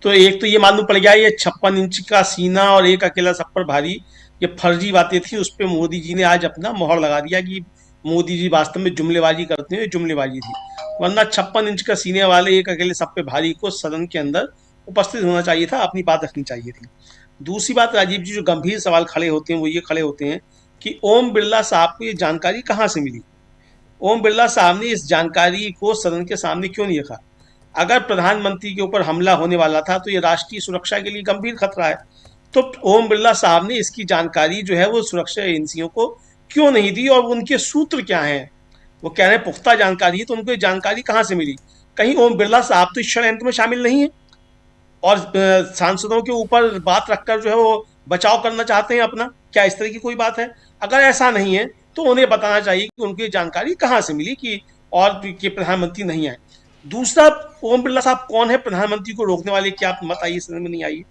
तो एक तो ये मालूम पड़ गया ये 56 इंच का सीना और एक अकेला सब पर भारी, ये फर्जी बातें थी। उस पर मोदी जी ने आज अपना मोहर लगा दिया कि मोदी जी वास्तव में जुमलेबाजी करते हैं, जुमलेबाजी थी। वरना 56 इंच का सीने वाले एक अकेले सब पे भारी को सदन के अंदर उपस्थित होना चाहिए था, अपनी बात रखनी चाहिए थी। दूसरी बात राजीव जी, जो गंभीर सवाल खड़े होते हैं वो ये खड़े होते हैं कि ओम बिरला साहब को ये जानकारी कहाँ से मिली। ओम बिरला साहब ने इस जानकारी को सदन के सामने क्यों नहीं रखा? अगर प्रधानमंत्री के ऊपर हमला होने वाला था तो ये राष्ट्रीय सुरक्षा के लिए गंभीर खतरा है, तो ओम बिरला साहब ने इसकी जानकारी जो है वो सुरक्षा एजेंसियों को क्यों नहीं दी, और उनके सूत्र क्या हैं? वो कह रहे हैं पुख्ता जानकारी है, तो उनको ये जानकारी कहाँ से मिली? कहीं ओम बिरला साहब तो इस षड्यंत्र में शामिल नहीं है और सांसदों के ऊपर बात रखकर जो है वो बचाव करना चाहते हैं अपना? क्या इस तरह की कोई बात है? अगर ऐसा नहीं है तो उन्हें बताना चाहिए कि उनको ये जानकारी कहाँ से मिली कि और कि प्रधानमंत्री नहीं आए। दूसरा, ओम बिरला साहब कौन है प्रधानमंत्री को रोकने वाले? क्या आप मत आइए, सदन में नहीं आइए।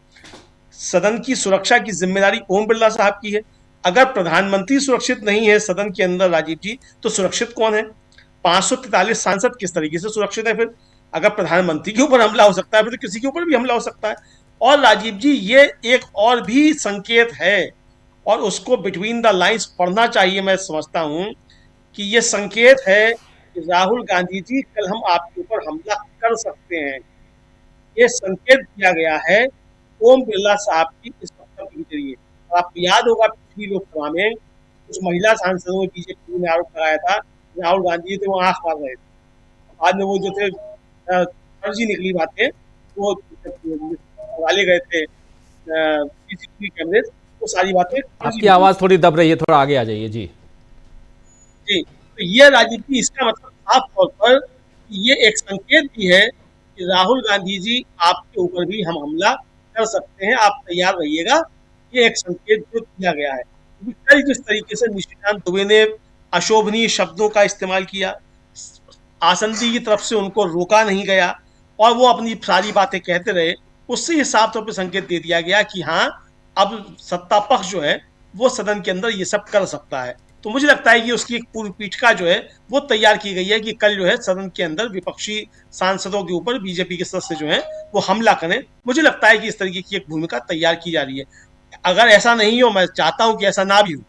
सदन की सुरक्षा की जिम्मेदारी ओम बिरला साहब की है। अगर प्रधानमंत्री सुरक्षित नहीं है सदन के अंदर राजीव जी, तो सुरक्षित कौन है? 543 सांसद किस तरीके से सुरक्षित है? फिर अगर प्रधानमंत्री के ऊपर हमला हो सकता है, फिर तो किसी के ऊपर भी हमला हो सकता है। और राजीव जी ये एक और भी संकेत है, और उसको बिटवीन द लाइंस पढ़ना चाहिए। मैं समझता हूं कि ये संकेत है कि राहुल गांधी जी कल हम आपके ऊपर हमला कर सकते हैं। ये संकेत दिया गया है ओम बिरला साहब की इस वक्तव्य के जरिए। आपको याद होगा पिछली लोकसभा में कुछ महिला सांसदों ने बीजेपी ने आरोप लगाया था राहुल गांधी थे वो आंख मार रहे थे। बाद में वो जो थे फर्जी निकली बातें, वो वाले गए थे सीसीटीवी कैमरे, वो सारी बातें। आपकी आवाज थोड़ी दब रही है, थोड़ा आगे आ जाइए जी। जी, तो ये राजीव जी इसका मतलब साफ तौर पर ये एक संकेत भी है कि राहुल गांधी जी आपके ऊपर भी हम हमला कर सकते हैं, आप तैयार रहिएगा। ये एक संकेत जो दिया गया है। कल जिस तरीके से निशिकांत दुबे ने अशोभनीय शब्दों का इस्तेमाल किया, आसंदी की तरफ से उनको रोका नहीं गया और वो अपनी सारी बातें कहते रहे, उससे ये साफ तौर पर संकेत दे दिया गया कि हाँ अब सत्ता पक्ष जो है वो सदन के अंदर ये सब कर सकता है। तो मुझे लगता है कि उसकी एक पूर्व पीठिका जो है वो तैयार की गई है कि कल जो है सदन के अंदर विपक्षी सांसदों के ऊपर बीजेपी के सदस्य जो हैं वो हमला करें। मुझे लगता है कि इस तरीके की एक भूमिका तैयार की जा रही है। अगर ऐसा नहीं हो, मैं चाहता हूं कि ऐसा ना भी हो,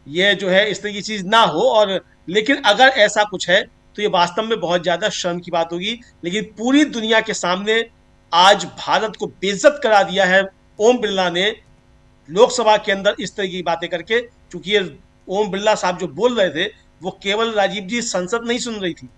ये जो है इस तरह की चीज ना हो, और लेकिन अगर ऐसा कुछ है तो ये वास्तव में बहुत ज्यादा शर्म की बात होगी। लेकिन पूरी दुनिया के सामने आज भारत को बेइज्जत करा दिया है ओम बिरला ने लोकसभा के अंदर इस तरह की बातें करके। चूंकि ये ओम बिरला साहब जो बोल रहे थे वो केवल राजीव जी संसद नहीं सुन रही थी,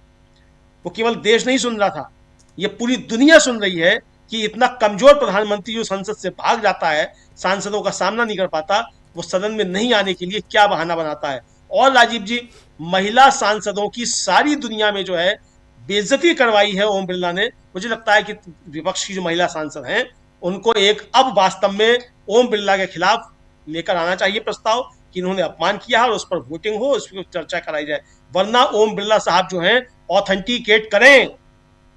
वो केवल देश नहीं सुन रहा था, ये पूरी दुनिया सुन रही है कि इतना कमजोर प्रधानमंत्री जो संसद से भाग जाता है, सांसदों का सामना नहीं कर पाता, वो सदन में नहीं आने के लिए क्या बहाना बनाता है। और राजीव जी महिला सांसदों की सारी दुनिया में जो है बेइज्जती करवाई है ओम बिरला ने। मुझे लगता है कि विपक्ष की जो महिला सांसद हैं उनको एक अब वास्तव में ओम बिरला के खिलाफ लेकर आना चाहिए प्रस्ताव कि इन्होंने अपमान किया और उस पर वोटिंग हो, उस पर चर्चा कराई जाए। वरना ओम बिरला साहब जो हैं ऑथेंटिकेट करें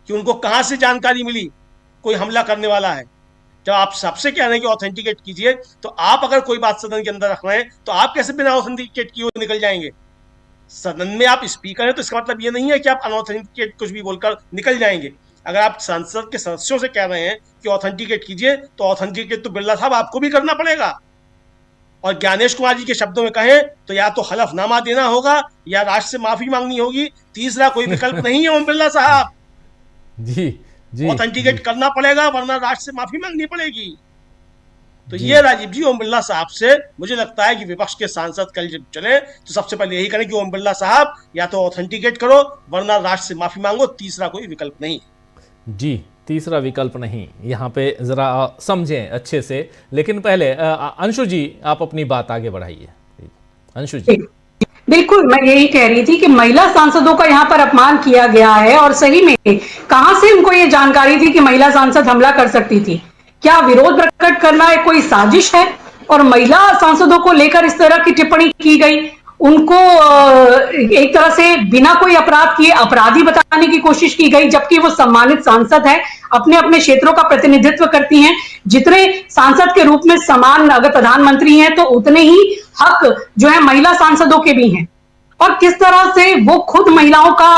कि उनको कहां से जानकारी मिली कोई हमला करने वाला है। जब आप सबसे कह रहे हैं कि ऑथेंटिकेट कीजिए, तो आप अगर कोई बात सदन के अंदर रख रहे हैं तो आप कैसे बिना ऑथेंटिकेट किए हुए निकल जाएंगे? सदन में आप स्पीकर हैं तो इसका मतलब ये नहीं है कि आप अनऑथेंटिकेट कुछ भी बोलकर निकल जाएंगे। अगर आप संसद के सदस्यों से कह रहे हैं कि ऑथेंटिकेट कीजिए, तो ऑथेंटिकेट तो बिरला साहब आपको भी करना पड़ेगा। और ज्ञानेश कुमार जी के शब्दों में कहें तो या तो हलफनामा देना होगा या राष्ट्र से माफी मांगनी होगी, तीसरा कोई विकल्प नहीं है ओम बिरला साहब। जी जी, ऑथेंटिकेट करना पड़ेगा, वरना राष्ट्र से माफी मांगनी पड़ेगी। तो ये राजीव जी ओम बिरला साहब से मुझे लगता है कि विपक्ष के सांसद कल जब चले तो सबसे पहले यही करें कि ओम बिरला साहब या तो ऑथेंटिकेट करो वरना राष्ट्र से माफी मांगो, तीसरा कोई विकल्प नहीं। जी, तीसरा विकल्प नहीं, यहाँ पे जरा समझें अच्छे से। लेकिन पहले अंशु जी आप अपनी बात आगे बढ़ाइए। अंशु जी। बिल्कुल, मैं यही कह रही थी कि महिला सांसदों का यहाँ पर अपमान किया गया है, और सही में कहां से उनको ये जानकारी थी कि महिला सांसद हमला कर सकती थी? क्या विरोध प्रकट करना है कोई साजिश है? और महिला सांसदों को लेकर इस तरह की टिप्पणी की गई, उनको एक तरह से बिना कोई अपराध किए अपराधी बताने की कोशिश की गई, जबकि वो सम्मानित सांसद है, अपने अपने क्षेत्रों का प्रतिनिधित्व करती हैं। जितने सांसद के रूप में समान अगर प्रधानमंत्री हैं तो उतने ही हक जो है महिला सांसदों के भी हैं। और किस तरह से वो खुद महिलाओं का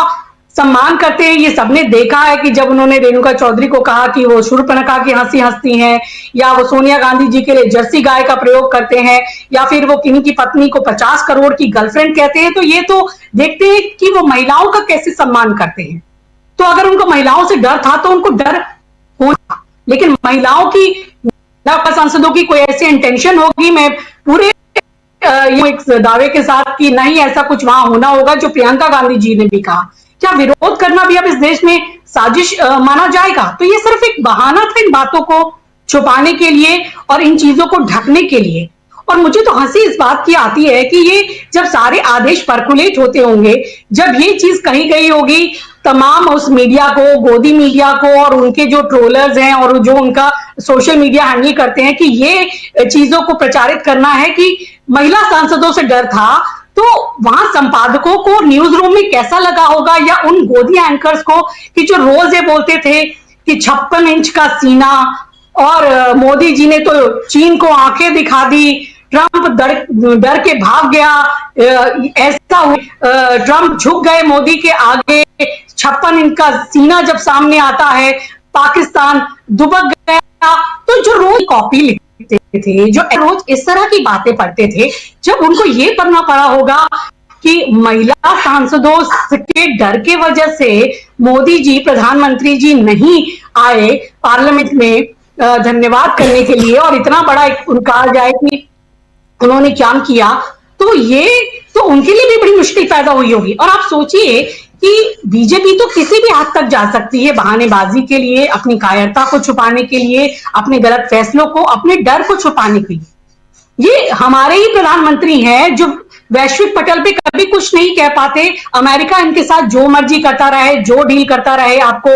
सम्मान करते हैं, ये सबने देखा है कि जब उन्होंने रेणुका चौधरी को कहा कि वो शूर्पणखा की हंसी हंसती हैं, या वो सोनिया गांधी जी के लिए जर्सी गाय का प्रयोग करते हैं, या फिर वो किन्हीं की पत्नी को 50 करोड़ की गर्लफ्रेंड कहते हैं, तो ये तो देखते हैं कि वो महिलाओं का कैसे सम्मान करते हैं। तो अगर उनको महिलाओं से डर था तो उनको डर होना, लेकिन महिलाओं की सांसदों की कोई ऐसी इंटेंशन होगी, मैं पूरे एक दावे के साथ कि नहीं ऐसा कुछ वहां होना होगा जो प्रियंका गांधी जी ने भी कहा। क्या विरोध करना भी अब इस देश में साजिश माना जाएगा? तो ये सिर्फ एक बहाना था इन बातों को छुपाने के लिए और इन चीजों को ढकने के लिए। और मुझे तो हंसी इस बात की आती है कि ये जब सारे आदेश पर्कुलेट होते होंगे, जब ये चीज कही गई होगी तमाम उस मीडिया को, गोदी मीडिया को और उनके जो ट्रोलर्स हैं और जो उनका सोशल मीडिया हैंडल करते हैं कि ये चीजों को प्रचारित करना है कि महिला सांसदों से डर था, तो वहां संपादकों को न्यूज रूम में कैसा लगा होगा, या उन गोदी एंकर्स को कि जो रोज ये बोलते थे कि 56 इंच का सीना, और मोदी जी ने तो चीन को आंखें दिखा दी, ट्रंप डर के भाग गया, ऐसा ट्रंप झुक गए मोदी के आगे, 56 इंच का सीना जब सामने आता है, पाकिस्तान दुबक गया। तो जो रोज कॉपी लिखते थे, जो रोज इस तरह की बातें पढ़ते थे, जब उनको ये पढ़ना पड़ा होगा कि महिला सांसदों के डर के वजह से मोदी जी, प्रधानमंत्री जी नहीं आए पार्लियामेंट में धन्यवाद करने के लिए, और इतना बड़ा कहा जाए कि उन्होंने क्या किया, तो ये तो उनके लिए भी बड़ी मुश्किल पैदा हुई होगी। और आप सोचिए कि बीजेपी तो किसी भी हद तक जा सकती है बहानेबाजी के लिए, अपनी कायरता को छुपाने के लिए, अपने गलत फैसलों को, अपने डर को छुपाने के लिए। ये हमारे ही प्रधानमंत्री हैं जो वैश्विक पटल पे कभी कुछ नहीं कह पाते। अमेरिका इनके साथ जो मर्जी करता रहे, जो डील करता रहे, आपको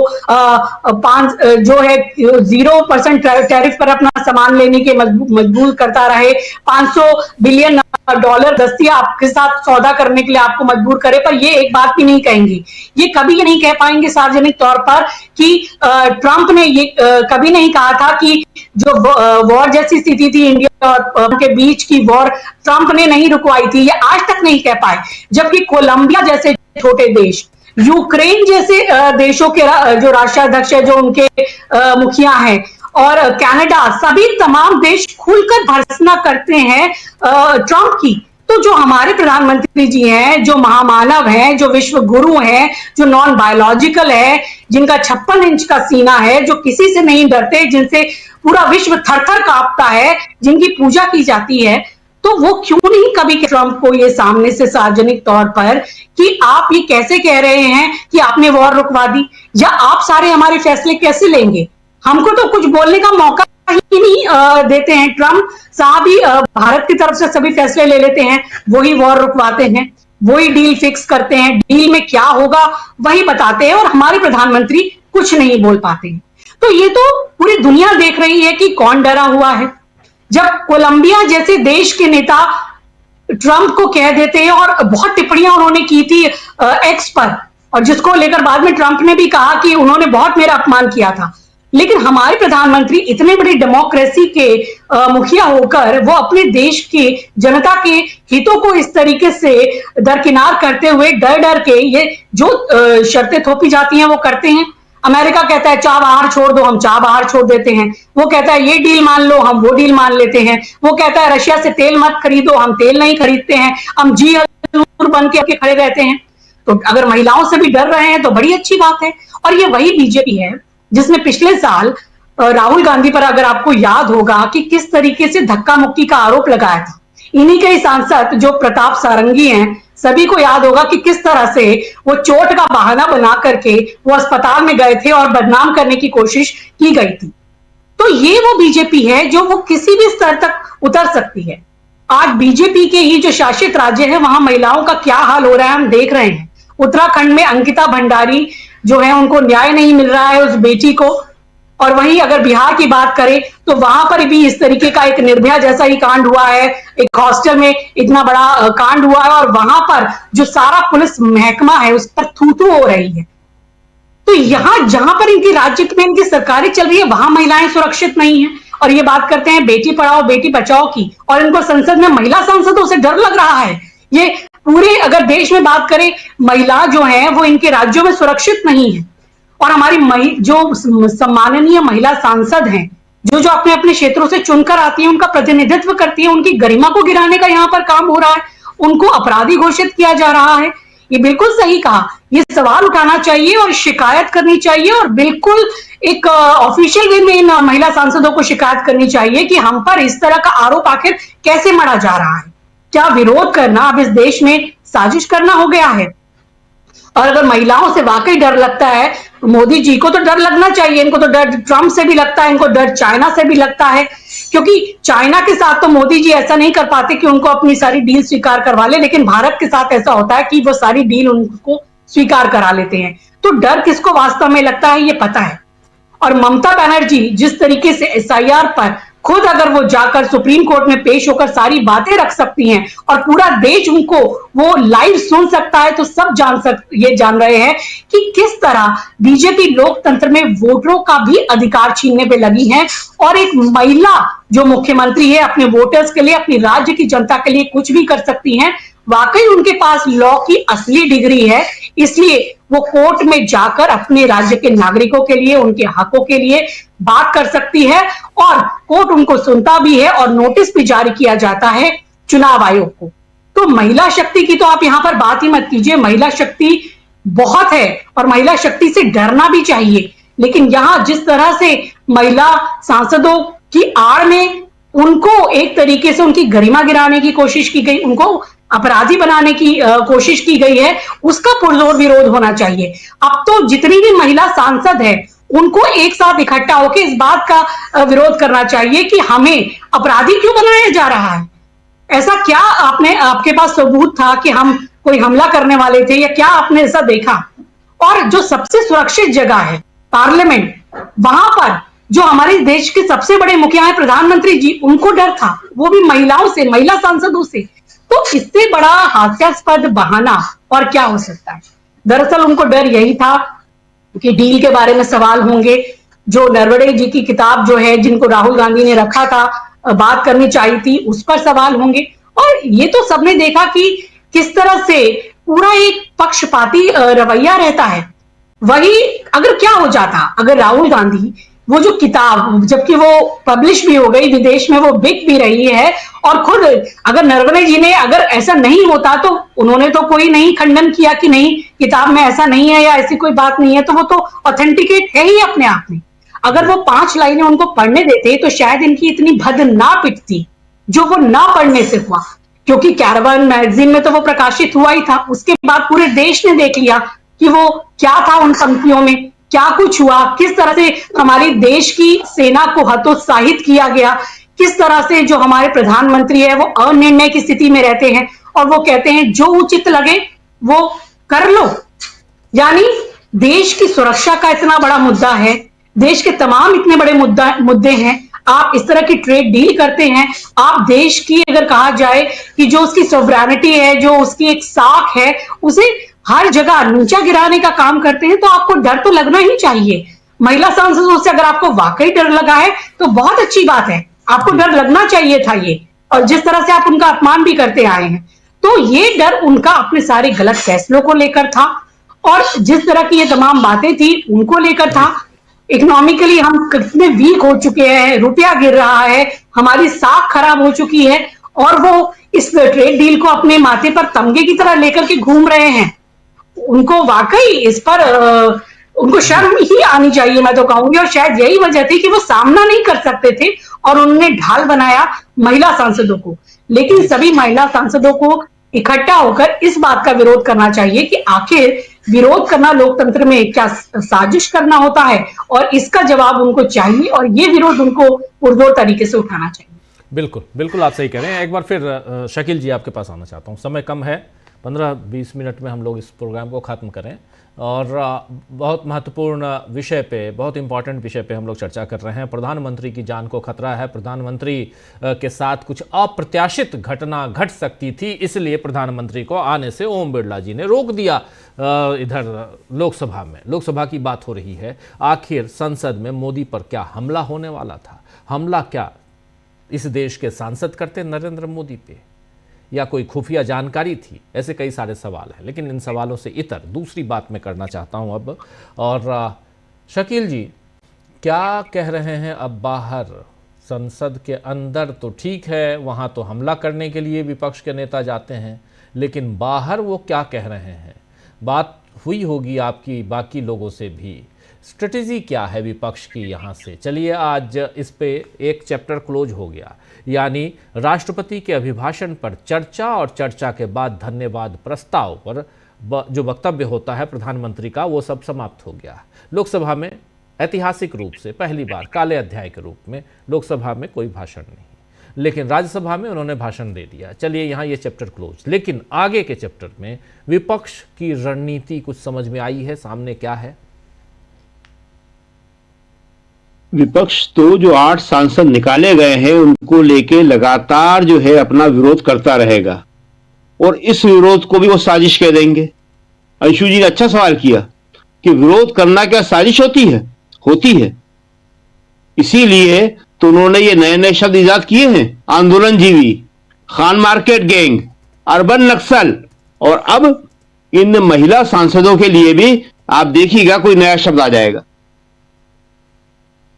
जो है 0% टैरिफ पर अपना सामान लेने के मजबूर करता रहे, $500 बिलियन दस्तिया आपके साथ सौदा करने के लिए आपको मजबूर करे, पर ये एक बात भी नहीं कहेंगे। ये कभी ये नहीं कह पाएंगे सार्वजनिक तौर पर कि ट्रंप ने ये कभी नहीं कहा था कि जो वॉर जैसी स्थिति थी इंडिया और के बीच की वॉर ट्रंप ने नहीं रुकवाई थी, ये आज तक नहीं कह पाए। जबकि कोलंबिया जैसे छोटे देश, यूक्रेन जैसे देशों के जो राष्ट्राध्यक्ष है, जो उनके मुखिया हैं, और कनाडा, सभी तमाम देश खुलकर भर्त्सना करते हैं ट्रंप की। तो जो हमारे प्रधानमंत्री जी हैं, जो महामानव हैं, जो विश्व गुरु हैं, जो नॉन बायोलॉजिकल है, जिनका 56 इंच का सीना है, जो किसी से नहीं डरते, जिनसे पूरा विश्व थर-थर कांपता है, जिनकी पूजा की जाती है, तो वो क्यों नहीं कभी ट्रंप को ये सामने से सार्वजनिक तौर पर कि आप ये कैसे कह रहे हैं कि आपने वॉर रुकवा दी, या आप सारे हमारे फैसले कैसे लेंगे? हमको तो कुछ बोलने का मौका ही नहीं देते हैं। ट्रंप साहब ही भारत की तरफ से सभी फैसले ले लेते हैं, वही वॉर रुकवाते हैं, वही डील फिक्स करते हैं, डील में क्या होगा वही बताते हैं, और हमारे प्रधानमंत्री कुछ नहीं बोल पाते हैं। तो ये तो पूरी दुनिया देख रही है कि कौन डरा हुआ है। जब कोलंबिया जैसे देश के नेता ट्रंप को कह देते हैं, और बहुत टिप्पणियां उन्होंने की थी एक्स पर, और जिसको लेकर बाद में ट्रंप ने भी कहा कि उन्होंने बहुत मेरा अपमान किया था, लेकिन हमारे प्रधानमंत्री इतने बड़ी डेमोक्रेसी के मुखिया होकर वो अपने देश के जनता के हितों को इस तरीके से दरकिनार करते हुए डर डर के ये जो शर्तें थोपी जाती हैं वो करते हैं। अमेरिका कहता है चाह बाहर छोड़ दो, हम चाह बाहर छोड़ देते हैं। वो कहता है ये डील मान लो, हम वो डील मान लेते हैं। वो कहता है रशिया से तेल मत खरीदो, हम तेल नहीं खरीदते हैं। हम जी हजूर बन के खड़े रहते हैं। तो अगर महिलाओं से भी डर रहे हैं तो बड़ी अच्छी बात है। और ये वही बीजेपी है जिसने पिछले साल राहुल गांधी पर, अगर आपको याद होगा, कि किस तरीके से धक्का मुक्की का आरोप लगाया था। इन्हीं के ही सांसद जो प्रताप सारंगी हैं, सभी को याद होगा कि किस तरह से वो चोट का बहाना बना करके वो अस्पताल में गए थे और बदनाम करने की कोशिश की गई थी। तो ये वो बीजेपी है जो वो किसी भी स्तर तक उतर सकती है। आज बीजेपी के ही जो शासित राज्य है वहां महिलाओं का क्या हाल हो रहा है हम देख रहे हैं। उत्तराखंड में अंकिता भंडारी जो है, उनको न्याय नहीं मिल रहा है उस बेटी को। और वहीं अगर बिहार की बात करें तो वहां पर भी इस तरीके का एक निर्भया जैसा ही कांड हुआ है। एक हॉस्टल में इतना बड़ा कांड हुआ है और वहां पर जो सारा पुलिस महकमा है उस पर थू-थू हो रही है। तो यहां जहां पर इनकी राज्य में इनकी सरकारें चल रही है वहां महिलाएं सुरक्षित नहीं है। और ये बात करते हैं बेटी पढ़ाओ बेटी बचाओ की, और इनको संसद में महिला सांसदों से डर लग रहा है। ये पूरे अगर देश में बात करें, महिला जो है वो इनके राज्यों में सुरक्षित नहीं है। और हमारी जो सम्माननीय महिला सांसद हैं, जो जो अपने अपने क्षेत्रों से चुनकर आती हैं, उनका प्रतिनिधित्व करती है, उनकी गरिमा को गिराने का यहाँ पर काम हो रहा है। उनको अपराधी घोषित किया जा रहा है। ये बिल्कुल सही कहा, ये सवाल उठाना चाहिए और शिकायत करनी चाहिए, और बिल्कुल एक ऑफिशियल वे में इन महिला सांसदों को शिकायत करनी चाहिए कि हम पर इस तरह का आरोप आखिर कैसे मढ़ा जा रहा है। क्या विरोध करना अब इस देश में साजिश करना हो गया है? और अगर महिलाओं से वाकई डर लगता है, मोदी जी को तो डर लगना चाहिए। इनको तो डर ट्रंप से भी लगता है, इनको डर चाइना से भी लगता है, क्योंकि चाइना के साथ तो मोदी जी ऐसा नहीं कर पाते कि उनको अपनी सारी डील स्वीकार करवा ले, लेकिन भारत के साथ ऐसा होता है कि वो सारी डील उनको स्वीकार करा लेते हैं। तो डर किसको वास्तव में लगता है ये पता है। और ममता बनर्जी जिस तरीके से SIR पर खुद अगर वो जाकर सुप्रीम कोर्ट में पेश होकर सारी बातें रख सकती हैं और पूरा देश उनको वो लाइव सुन सकता है, तो सब ये जान रहे हैं कि किस तरह बीजेपी लोकतंत्र में वोटरों का भी अधिकार छीनने पे लगी है। और एक महिला जो मुख्यमंत्री है अपने वोटर्स के लिए, अपनी राज्य की जनता के लिए कुछ भी कर सकती हैं। वाकई उनके पास लॉ की असली डिग्री है। इसलिए वो कोर्ट में जाकर अपने राज्य के नागरिकों के लिए, उनके हकों के लिए बात कर सकती है और कोर्ट उनको सुनता भी है और नोटिस भी जारी किया जाता है चुनाव आयोग को। तो महिला शक्ति की तो आप यहां पर बात ही मत कीजिए, महिला शक्ति बहुत है और महिला शक्ति से डरना भी चाहिए। लेकिन यहां जिस तरह से महिला सांसदों की आड़ में उनको एक तरीके से उनकी गरिमा गिराने की कोशिश की गई, उनको अपराधी बनाने की कोशिश की गई है, उसका पुरजोर विरोध होना चाहिए। अब तो जितनी भी महिला सांसद है उनको एक साथ इकट्ठा होकर इस बात का विरोध करना चाहिए कि हमें अपराधी क्यों बनाया जा रहा है। ऐसा क्या आपके पास सबूत था कि हम कोई हमला करने वाले थे, या क्या आपने ऐसा देखा? और जो सबसे सुरक्षित जगह है पार्लियामेंट, वहां पर जो हमारे देश के सबसे बड़े मुखिया हैं प्रधानमंत्री जी, उनको डर था, वो भी महिलाओं से, महिला सांसदों से। तो इससे बड़ा हास्यास्पद बहाना और क्या हो सकता है? दरअसल उनको डर यही था कि डील के बारे में सवाल होंगे, जो नरवणे जी की किताब जो है जिनको राहुल गांधी ने रखा था, बात करनी चाहिए थी, उस पर सवाल होंगे। और ये तो सबने देखा कि किस तरह से पूरा एक पक्षपाती रवैया रहता है। वही अगर क्या हो जाता, अगर राहुल गांधी वो जो किताब, जबकि वो पब्लिश भी हो गई, विदेश में वो बिक भी रही है, और खुद अगर नरवणे जी ने अगर ऐसा नहीं होता तो उन्होंने तो कोई नहीं खंडन किया कि नहीं किताब में ऐसा नहीं है या ऐसी कोई बात नहीं है, तो वो तो ऑथेंटिकेट है ही अपने आप में। अगर वो 5 लाइनें उनको पढ़ने देते तो शायद इनकी इतनी भद ना पिटती, जो वो ना पढ़ने से हुआ। क्योंकि कैरावान मैगजीन में तो वो प्रकाशित हुआ ही था, उसके बाद पूरे देश ने देख लिया कि वो क्या था, उन पंक्तियों में क्या कुछ हुआ, किस तरह से हमारे देश की सेना को हतोत्साहित किया गया, किस तरह से जो हमारे प्रधानमंत्री है वो अनिर्णय की स्थिति में रहते हैं और वो कहते हैं जो उचित लगे वो कर लो। यानी देश की सुरक्षा का इतना बड़ा मुद्दा है, देश के तमाम इतने बड़े मुद्दे हैं, आप इस तरह की ट्रेड डील करते हैं। आप देश की अगर कहा जाए कि जो उसकी सोवरेनिटी है, जो उसकी एक साख है, उसे हर जगह नीचा गिराने का काम करते हैं, तो आपको डर तो लगना ही चाहिए। महिला सांसदों से अगर आपको वाकई डर लगा है तो बहुत अच्छी बात है, आपको डर लगना चाहिए था ये। और जिस तरह से आप उनका अपमान भी करते आए हैं, तो ये डर उनका अपने सारे गलत फैसलों को लेकर था और जिस तरह की ये तमाम बातें थी उनको लेकर था। इकोनॉमिकली हम कितने वीक हो चुके हैं, रुपया गिर रहा है, हमारी साख खराब हो चुकी है, और वो इस ट्रेड डील को अपने माथे पर तमगे की तरह लेकर के घूम रहे हैं। उनको वाकई इस पर उनको शर्म ही आनी चाहिए, मैं तो कहूंगी। और शायद यही वजह थी कि वो सामना नहीं कर सकते थे और उन्होंने ढाल बनाया महिला सांसदों को। लेकिन सभी महिला सांसदों को इकट्ठा होकर इस बात का विरोध करना चाहिए कि आखिर विरोध करना लोकतंत्र में क्या साजिश करना होता है, और इसका जवाब उनको चाहिए और ये विरोध उनको पुरजोर तरीके से उठाना चाहिए। बिल्कुल बिल्कुल, आप सही कह रहे हैं। एक बार फिर शकील जी आपके पास आना चाहता हूँ, समय कम है, 15-20 मिनट में हम लोग इस प्रोग्राम को ख़त्म करें और बहुत महत्वपूर्ण विषय पे, बहुत इंपॉर्टेंट विषय पे हम लोग चर्चा कर रहे हैं। प्रधानमंत्री की जान को खतरा है, प्रधानमंत्री के साथ कुछ अप्रत्याशित घटना घट सकती थी, इसलिए प्रधानमंत्री को आने से ओम बिरला जी ने रोक दिया। इधर लोकसभा में, लोकसभा की बात हो रही है, आखिर संसद में मोदी पर क्या हमला होने वाला था? हमला क्या इस देश के सांसद करते नरेंद्र मोदी पे, या कोई खुफिया जानकारी थी? ऐसे कई सारे सवाल हैं, लेकिन इन सवालों से इतर दूसरी बात मैं करना चाहता हूं अब। और शकील जी क्या कह रहे हैं अब बाहर? संसद के अंदर तो ठीक है, वहां तो हमला करने के लिए विपक्ष के नेता जाते हैं, लेकिन बाहर वो क्या कह रहे हैं? बात हुई होगी आपकी बाकी लोगों से भी, स्ट्रेटेजी क्या है विपक्ष की यहाँ से? चलिए आज इस पे एक चैप्टर क्लोज हो गया, यानी राष्ट्रपति के अभिभाषण पर चर्चा और चर्चा के बाद धन्यवाद प्रस्ताव पर जो वक्तव्य होता है प्रधानमंत्री का, वो सब समाप्त हो गया। लोकसभा में ऐतिहासिक रूप से पहली बार काले अध्याय के रूप में लोकसभा में कोई भाषण नहीं, लेकिन राज्यसभा में उन्होंने भाषण दे दिया। चलिए यहाँ ये चैप्टर क्लोज, लेकिन आगे के चैप्टर में विपक्ष की रणनीति कुछ समझ में आई है? सामने क्या है? विपक्ष तो जो 8 सांसद निकाले गए हैं उनको लेके लगातार जो है अपना विरोध करता रहेगा, और इस विरोध को भी वो साजिश कह देंगे। अंशु जी ने अच्छा सवाल किया कि विरोध करना क्या साजिश होती है? होती है। इसीलिए तो उन्होंने ये नए नए शब्द इजाद किए हैं, आंदोलन जीवी, खान मार्केट गैंग, अर्बन नक्सल, और अब इन महिला सांसदों के लिए भी आप देखिएगा कोई नया शब्द आ जाएगा।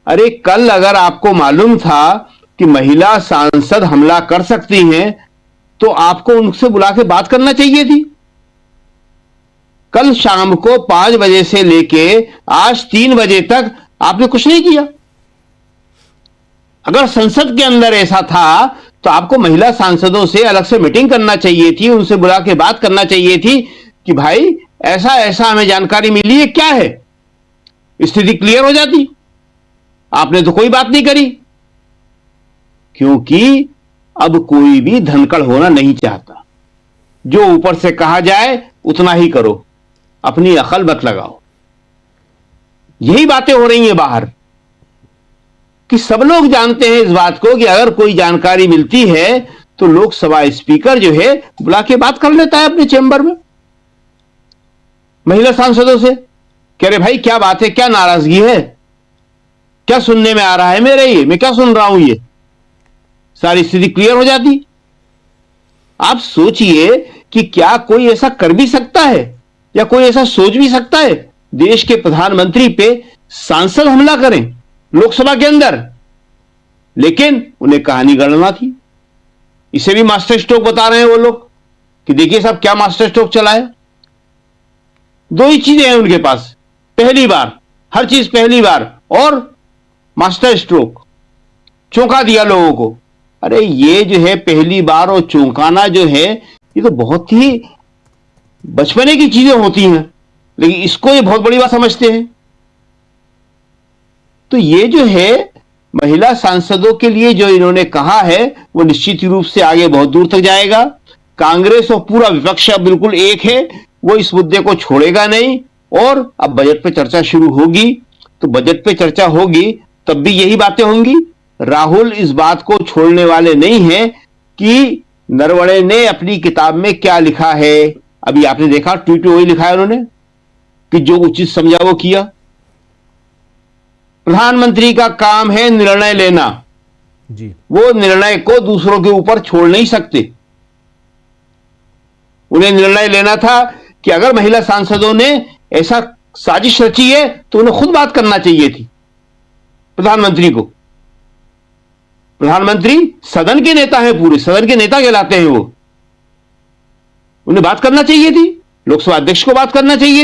अरे कल अगर आपको मालूम था कि महिला सांसद हमला कर सकती हैं तो आपको उनसे बुला के बात करना चाहिए थी। कल शाम को 5 बजे से लेके आज 3 बजे तक आपने कुछ नहीं किया। अगर संसद के अंदर ऐसा था तो आपको महिला सांसदों से अलग से मीटिंग करना चाहिए थी, उनसे बुला के बात करना चाहिए थी कि भाई ऐसा ऐसा हमें जानकारी मिली है, क्या है, स्थिति क्लियर हो जाती। आपने तो कोई बात नहीं करी, क्योंकि अब कोई भी धनकड़ होना नहीं चाहता। जो ऊपर से कहा जाए उतना ही करो, अपनी अकल मत लगाओ। यही बातें हो रही हैं बाहर कि सब लोग जानते हैं इस बात को कि अगर कोई जानकारी मिलती है तो लोकसभा स्पीकर जो है बुला के बात कर लेता है अपने चैम्बर में महिला सांसदों से। कह रहे भाई क्या बात है, क्या नाराजगी है, क्या सुनने में आ रहा है मेरे, ये मैं क्या सुन रहा हूं, ये सारी स्थिति क्लियर हो जाती। आप सोचिए कि क्या कोई ऐसा कर भी सकता है या कोई ऐसा सोच भी सकता है देश के प्रधानमंत्री पे सांसद हमला करें लोकसभा के अंदर। लेकिन उन्हें कहानी गणना थी। इसे भी मास्टर स्ट्रोक बता रहे हैं वो लोग कि देखिए साहब क्या मास्टर स्ट्रोक चला है। 2 ही चीजें हैं उनके पास, पहली बार, हर चीज पहली बार और मास्टर स्ट्रोक, चौंका दिया लोगों को। अरे ये जो है पहली बार और चौंकाना जो है ये तो बहुत ही बचपने की चीजें होती हैं, लेकिन इसको ये बहुत बड़ी बात समझते हैं। तो ये जो है महिला सांसदों के लिए जो इन्होंने कहा है वो निश्चित रूप से आगे बहुत दूर तक जाएगा। कांग्रेस और पूरा विपक्ष अब बिल्कुल एक है, वो इस मुद्दे को छोड़ेगा नहीं। और अब बजट पे चर्चा शुरू होगी तो बजट पे चर्चा होगी तब भी यही बातें होंगी। राहुल इस बात को छोड़ने वाले नहीं हैं कि नरवणे ने अपनी किताब में क्या लिखा है। अभी आपने देखा ट्वीट में वही लिखा है उन्होंने कि जो उचित समझा वो किया। प्रधानमंत्री का काम है निर्णय लेना जी, वो निर्णय को दूसरों के ऊपर छोड़ नहीं सकते। उन्हें निर्णय लेना था कि अगर महिला सांसदों ने ऐसा साजिश रची है तो उन्हें खुद बात करना चाहिए थी प्रधानमंत्री को। प्रधानमंत्री सदन के नेता हैं, पूरे सदन के नेता कहलाते हैं वो, उन्हें बात करना चाहिए थी, लोकसभा अध्यक्ष को बात करना चाहिए